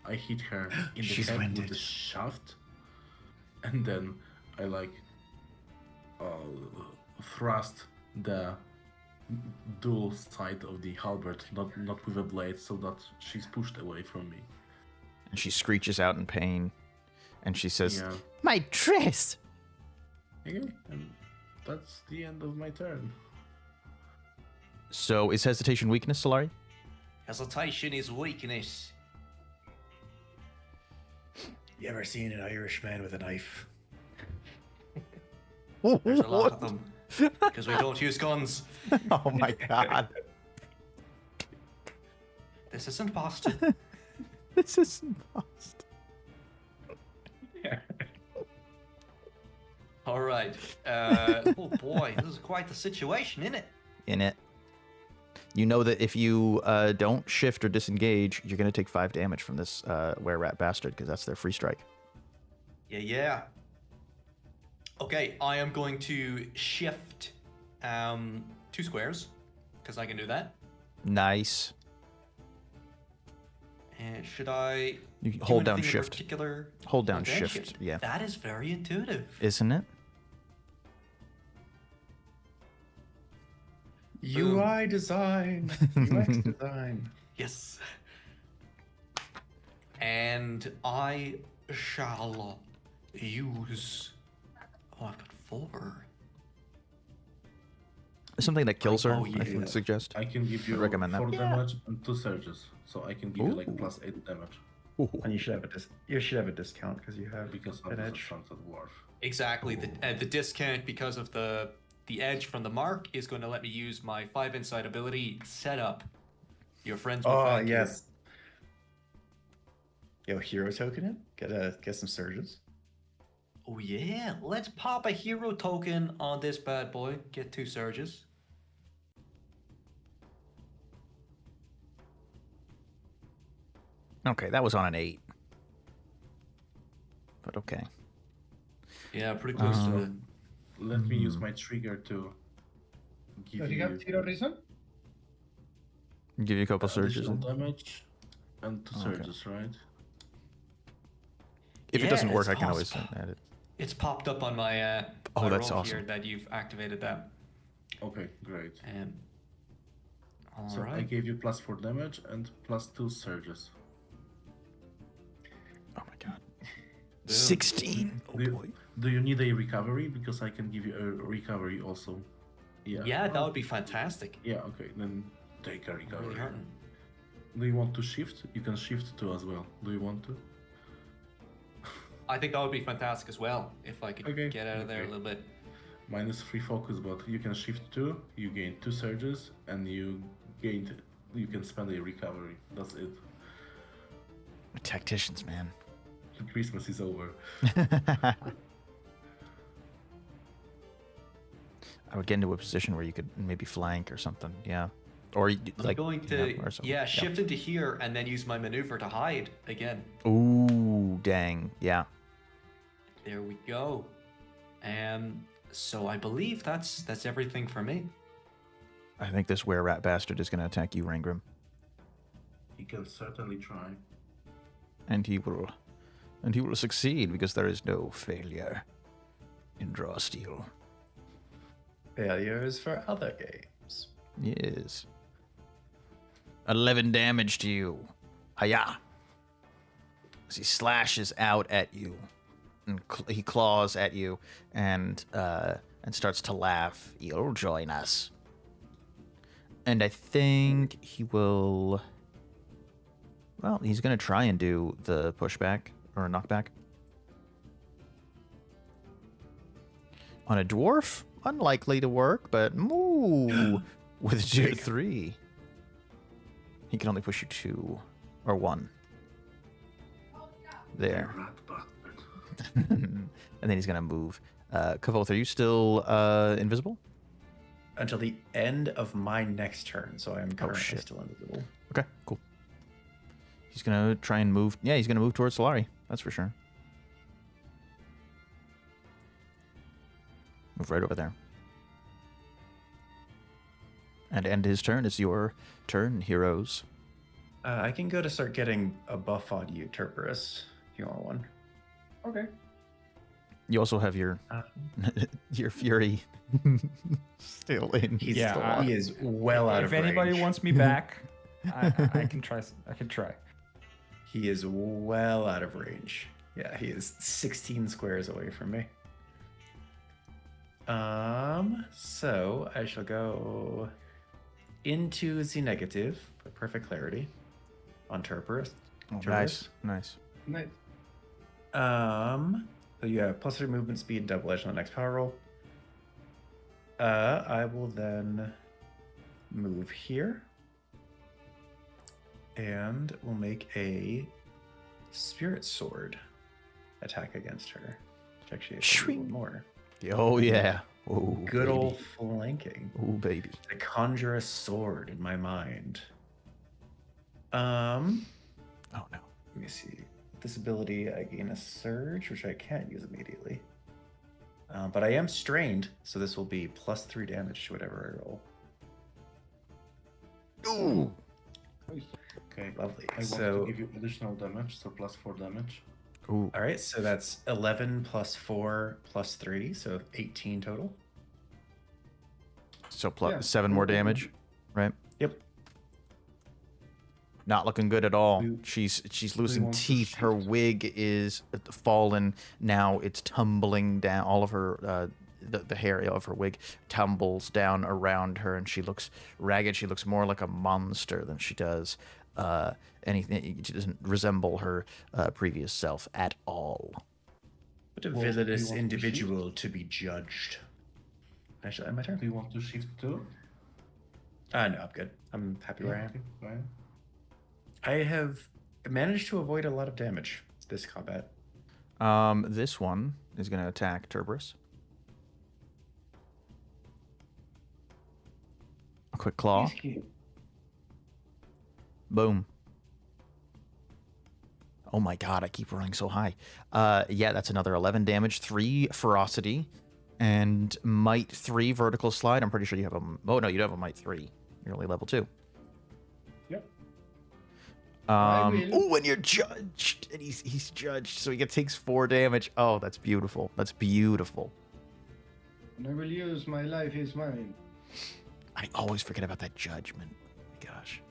I hit her in the She's head winded. with the shaft, and then I thrust the dual side of the halberd, not with a blade, so that she's pushed away from me. And she screeches out in pain, and she says, Yeah. My dress! Okay, and that's the end of my turn. So is hesitation weakness, Solari? Hesitation is weakness. You ever seen an Irishman with a knife? There's a lot of them. Because we don't use guns. Oh my god. This isn't Boston. This isn't Boston. All right. Oh boy, this is quite the situation, isn't it? In it. You know that if you don't shift or disengage, you're going to take 5 damage from this were-rat bastard, because that's their free strike. Yeah. Okay, I am going to shift 2 squares, because I can do that. Nice. And should I You do hold down anything in shift. particular? Hold down Okay, shift, yeah. That is very intuitive. Isn't it? UI design. UX design. Yes. And I shall use. Oh, I've got 4. Something that kills her, Oh, I yeah. would suggest. I can give you I'd recommend that. 4 damage and 2 surges, so I can give you like Ooh. plus 8 damage And you should have a discount because you have because an of the edge. Santa Dwarf. exactly the discount because of the edge from the mark is going to let me use my 5 insight ability setup. Your friends will Oh thank you. yes. Yo, hero token it. Get some surges. Oh yeah, let's pop a hero token on this bad boy. Get 2 surges. Okay, that was on an 8. But okay. Yeah, pretty close to the. Let me use my trigger to give Does he you have zero reason? Give you a couple surges. additional damage and 2 Okay. surges, right? If it Yeah, doesn't work, it's I can always possible. add it. It's popped up on my Oh, my that's roll awesome. here that you've activated that. Okay, great. All So right. I gave you plus 4 damage and plus 2 surges. Oh my god. Boom. 16. Oh Do you- boy. Do you need a recovery? Because I can give you a recovery also. Yeah. Yeah, that would be fantastic. Yeah, okay, then take a Really recovery. hurting. Do you want to shift? You can shift too as well. Do you want to? I think that would be fantastic as well if I could Okay, get out of there a okay. little bit. Minus 3 focus, but you can shift 2, you gain 2 surges, and you can spend a recovery. That's it. Tacticians, man. Christmas is over. I would get into a position where you could maybe flank or something. Yeah. Or I'm like going to or something. yeah, shift into here and then use my maneuver to hide again. Ooh, dang. Yeah. There we go. So I believe that's everything for me. I think this were-rat bastard is going to attack you, Rangrim. He can certainly try. And he will succeed because there is no failure in draw steel. Failures for other games. Yes. 11 damage to you. Hiya. As he slashes out at you. and he claws at you and starts to laugh. You'll join us. And I think he will. Well, he's gonna try and do the pushback or knockback on a dwarf. Unlikely to work, but moo with tier 3. He can only push you 2 or 1. There. And then he's gonna move. Kvothe, are you still invisible? Until the end of my next turn, so I am currently still invisible. Okay, cool. He's gonna try and move. Yeah, he's gonna move towards Solari. That's for sure. Move right over there. And end his turn. It's your turn, heroes. I can go to start getting a buff on you, Terberis, if you want one. Okay. You also have your your fury still in. He Yeah, is well out of range. If anybody wants me back, I can try. I can try. He is well out of range. Yeah, he is 16 squares away from me. So I shall go into the negative for perfect clarity on Terberis. Oh, nice. Nice. So you have +3 movement speed, double edge on the next power roll. I will then move here. And we'll make a Spirit Sword attack against her. Which actually is a little more. Oh, yeah. Oh, Good baby. old flanking. Oh, baby. I conjure a sword in my mind. Oh, no. Let me see. With this ability, I gain a surge, which I can't use immediately. But I am strained, so this will be +3 damage to whatever I roll. Ooh. Okay. Lovely. I want So, to give you additional damage, so +4 damage. Ooh. all right, so that's 11 + 4 + 3, so 18 total. So Yeah. 7 more damage, right? Yep. Not looking good at all. Do- She's losing want to teeth. Her shift? wig is fallen. Now it's tumbling down. All of her the hair of her wig tumbles down around her, and she looks ragged. She looks more like a monster than she does anything. She doesn't resemble her previous self at all. What a Well, do you villainous want to individual to be judged. Actually, my turn. Do you want to shift too? No, I'm good. I'm happy where I am. Okay, fine. I have managed to avoid a lot of damage this combat. This one is going to attack Terberis. A quick claw. Boom. Oh my god, I keep rolling so high. Yeah, that's another 11 damage, 3 ferocity, and might 3 vertical slide. I'm pretty sure you have a... Oh, no, you don't have a might 3. You're only level 2. Yep. I will. Oh, and you're judged. And he's judged, so he takes 4 damage. Oh, that's beautiful. That's beautiful. And I will use my life is mine. I always forget about that judgment. Gosh.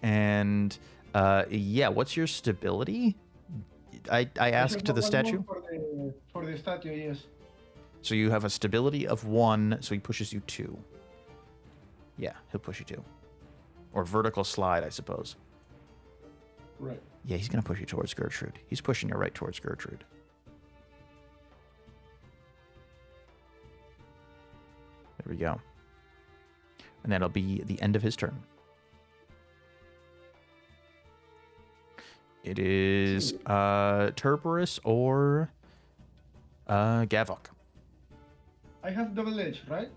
And yeah, what's your stability? I asked to the statue. For the statue, yes. So you have a stability of 1, so he pushes you 2. Yeah, he'll push you 2. Or vertical slide, I suppose. Right. Yeah, he's gonna push you towards Gertrude. He's pushing you right towards Gertrude. There we go. And that'll be the end of his turn. It is Terberis or Gavok. I have double edge, right?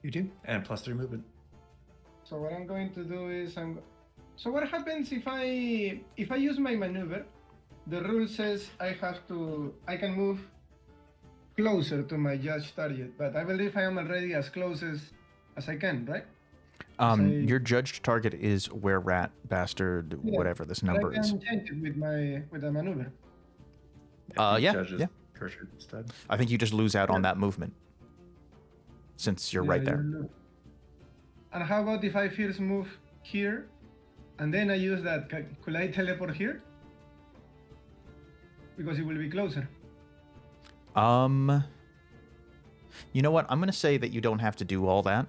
You do? And +3 movement. So what I'm going to do is So what happens if I use my maneuver? The rule says I can move closer to my judge target, but I believe I am already as close as I can, right? Your judged target is where rat bastard whatever this number I is. can change it with a maneuver. Yeah, Judges yeah. Gertrude instead. I think you just lose out on that movement since you're right there. And how about if I first move here, and then I use that? Could I teleport here? because it will be closer. You know what? I'm gonna say that you don't have to do all that,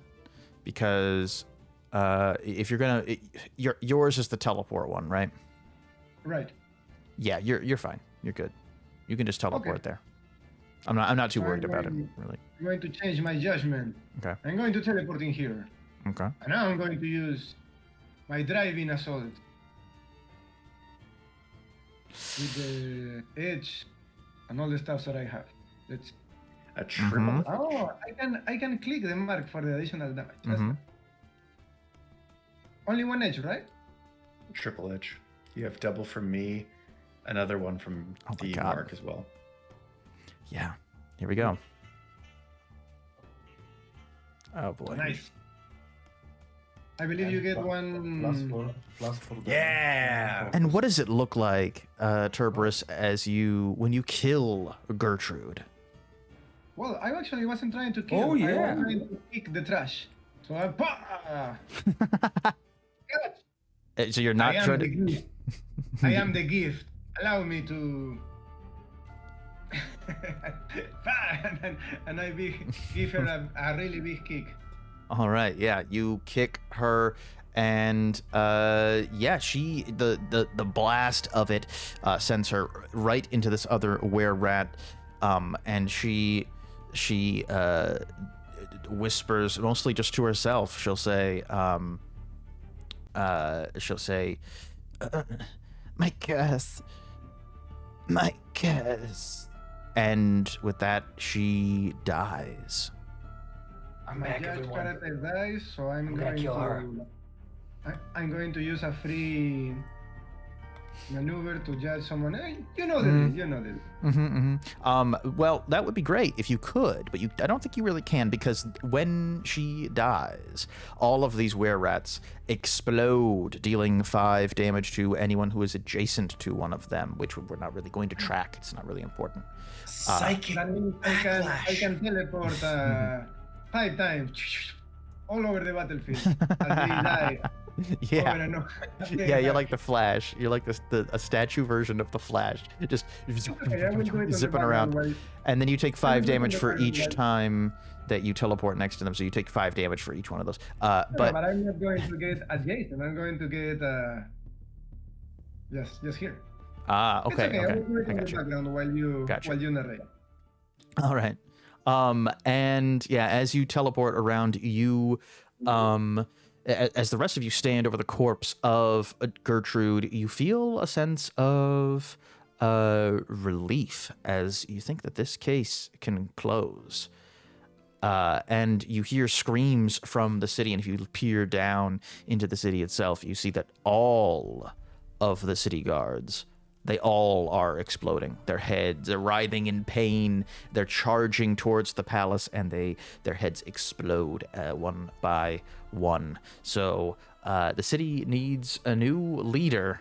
because if you're gonna, yours is the teleport one, right? Right. Yeah, you're fine. You're good. You can just teleport there. I'm not too worried about it, really. I'm going to change my judgment. Okay. I'm going to teleport in here. Okay. And now I'm going to use my driving assault. With the edge and all the stuff that I have. Let's. A triple. Oh, I can click the mark for the additional damage. That's fine. Only one edge, right? Triple edge. You have double from me, another one from the mark as well. Yeah. Here we go. Oh boy. Nice. I believe you get one. +4. Yeah. And what does it look like, Terberis, when you kill Gertrude? Well, I actually wasn't trying to kill. Oh, yeah. I was trying to kick the trash. So I. So you're not trying to. I am the gift. Allow me to. and I give her a really big kick. All right, yeah, you kick her, and the blast of it sends her right into this other were-rat, and she whispers mostly just to herself. She'll say, "My curse, my curse," and with that, she dies. I'm back, Judge everyone. Karate dies, so I'm gonna going kill her. I'm going to use a free maneuver to judge someone. You know the deal. You know the deal. Well, that would be great if you could, but I don't think you really can, because when she dies, all of these were-rats explode, dealing 5 damage to anyone who is adjacent to one of them, which we're not really going to track. It's not really important. Psychic That means I can teleport 5 times all over the battlefield as they die. Yeah. Over and over. Yeah, you're like the Flash. You're like a statue version of the Flash. Just Okay, I will do it on the zipping around. background And then you take 5 damage for each while- time that you teleport next to them. So you take 5 damage for each one of those. But But I'm not going to get adjacent. I'm going to get just here. okay, It's okay. I will do it I in the got you. background while you narrate. All right. And yeah, as you teleport around, you as the rest of you stand over the corpse of Gertrude, you feel a sense of relief as you think that this case can close. And you hear screams from the city, and if you peer down into the city itself, you see that all of the city guards, they all are exploding. Their heads are writhing in pain. They're charging towards the palace, and their heads explode one by one. So the city needs a new leader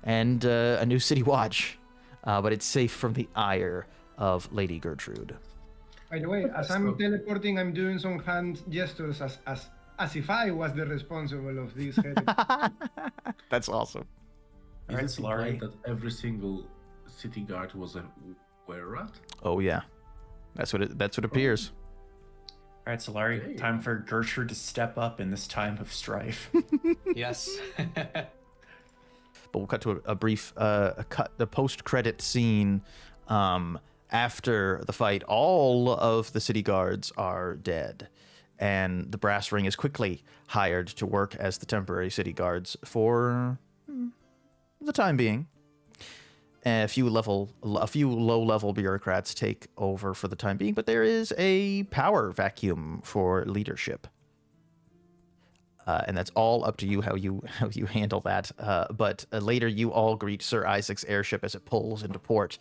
and a new city watch, but it's safe from the ire of Lady Gertrude. By the way, as I'm teleporting, I'm doing some hand gestures as if I was the responsible of this head. That's awesome. Is Alright, it implied Solari. that every single city guard was a were-rat? Oh yeah, that's what it appears. All right, Solari, time for Gertrude to step up in this time of strife. Yes. But we'll cut to a brief the post-credit scene. After the fight, all of the city guards are dead, and the brass ring is quickly hired to work as the temporary city guards for the time being. A few low-level bureaucrats take over for the time being, but there is a power vacuum for leadership. And that's all up to you how you handle that. But later, you all greet Sir Isaac's airship as it pulls into port,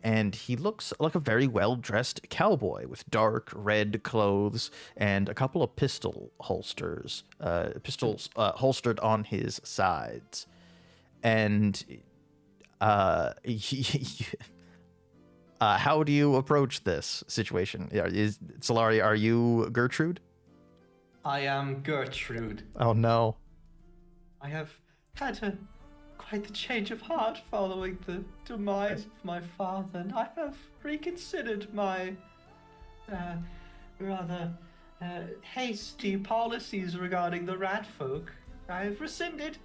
and he looks like a very well-dressed cowboy with dark red clothes and a couple of pistols holstered on his sides. And how do you approach this situation? Solari, are you Gertrude? I am Gertrude. Oh no. I have had quite the change of heart following the demise of my father, and I have reconsidered my rather hasty policies regarding the rat folk. I have rescinded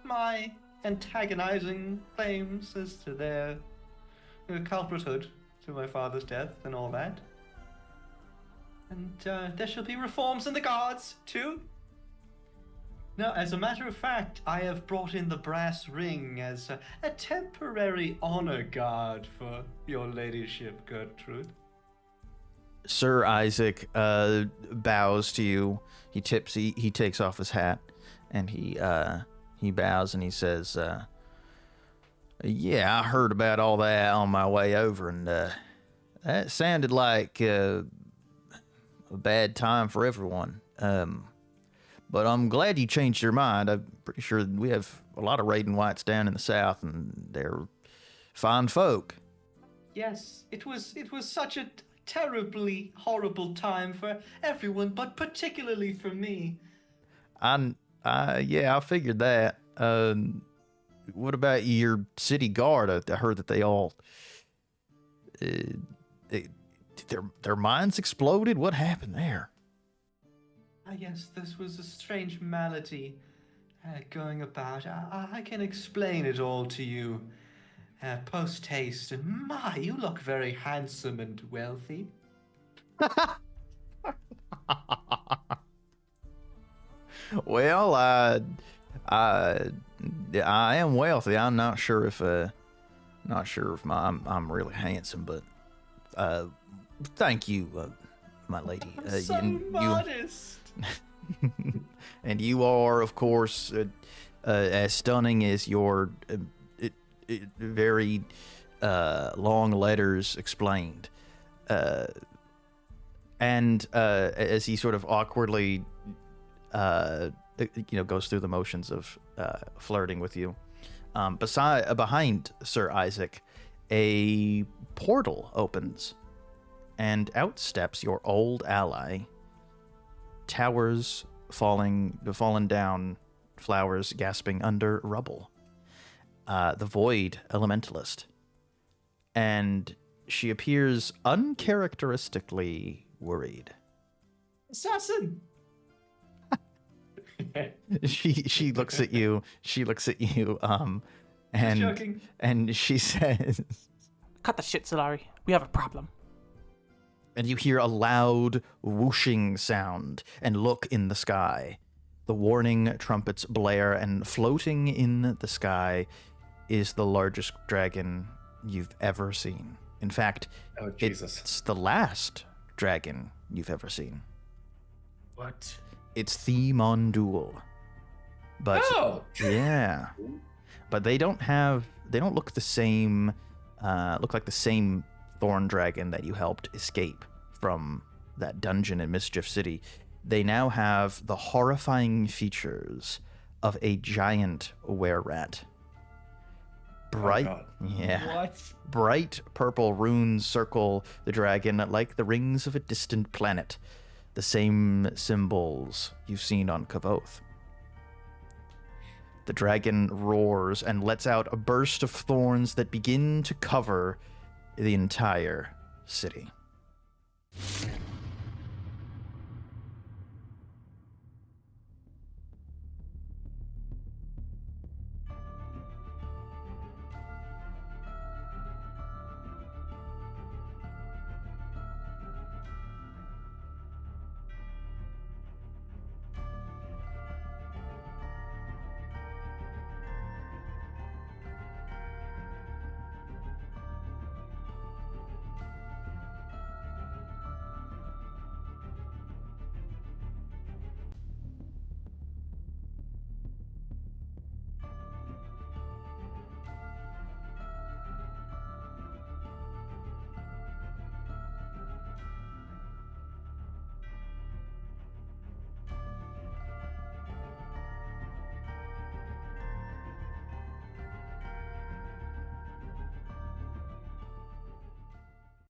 my antagonizing claims as to their culprithood to my father's death and all that. And there shall be reforms in the guards, too. Now, as a matter of fact, I have brought in the brass ring as a temporary honor guard for your ladyship, Gertrude. Sir Isaac bows to you. He takes off his hat, and he bows and he says, yeah, I heard about all that on my way over, and that sounded like a bad time for everyone. But I'm glad you changed your mind. I'm pretty sure we have a lot of Raiden Whites down in the south, and they're fine folk. Yes, it was such a terribly horrible time for everyone, but particularly for me. Yeah, I figured that. What about your city guard? I heard that they all their minds exploded. What happened there? Yes, this was a strange malady going about. I can explain it all to you post haste. And my, you look very handsome and wealthy. Well, I am wealthy. I'm not sure if I'm really handsome, but thank you, my lady. I'm so modest. And you are, of course, as stunning as your very long letters explained. And as he sort of awkwardly, goes through the motions of flirting with you, behind Sir Isaac, a portal opens, and out steps your old ally. Towers fallen down, flowers gasping under rubble. The Void Elementalist. And she appears uncharacteristically worried. Assassin! She looks at you. And she says, "Cut the shit, Solari. We have a problem." And you hear a loud whooshing sound and look in the sky. The warning trumpets blare, and floating in the sky is the largest dragon you've ever seen. In fact, it's the last dragon you've ever seen. What? It's the Mondul. But yeah. But they don't look the same, look like the same thorn dragon that you helped escape from that dungeon in Mischief City. They now have the horrifying features of a giant were-rat. Bright, bright purple runes circle the dragon like the rings of a distant planet, the same symbols you've seen on Kvothe. The dragon roars and lets out a burst of thorns that begin to cover the entire city.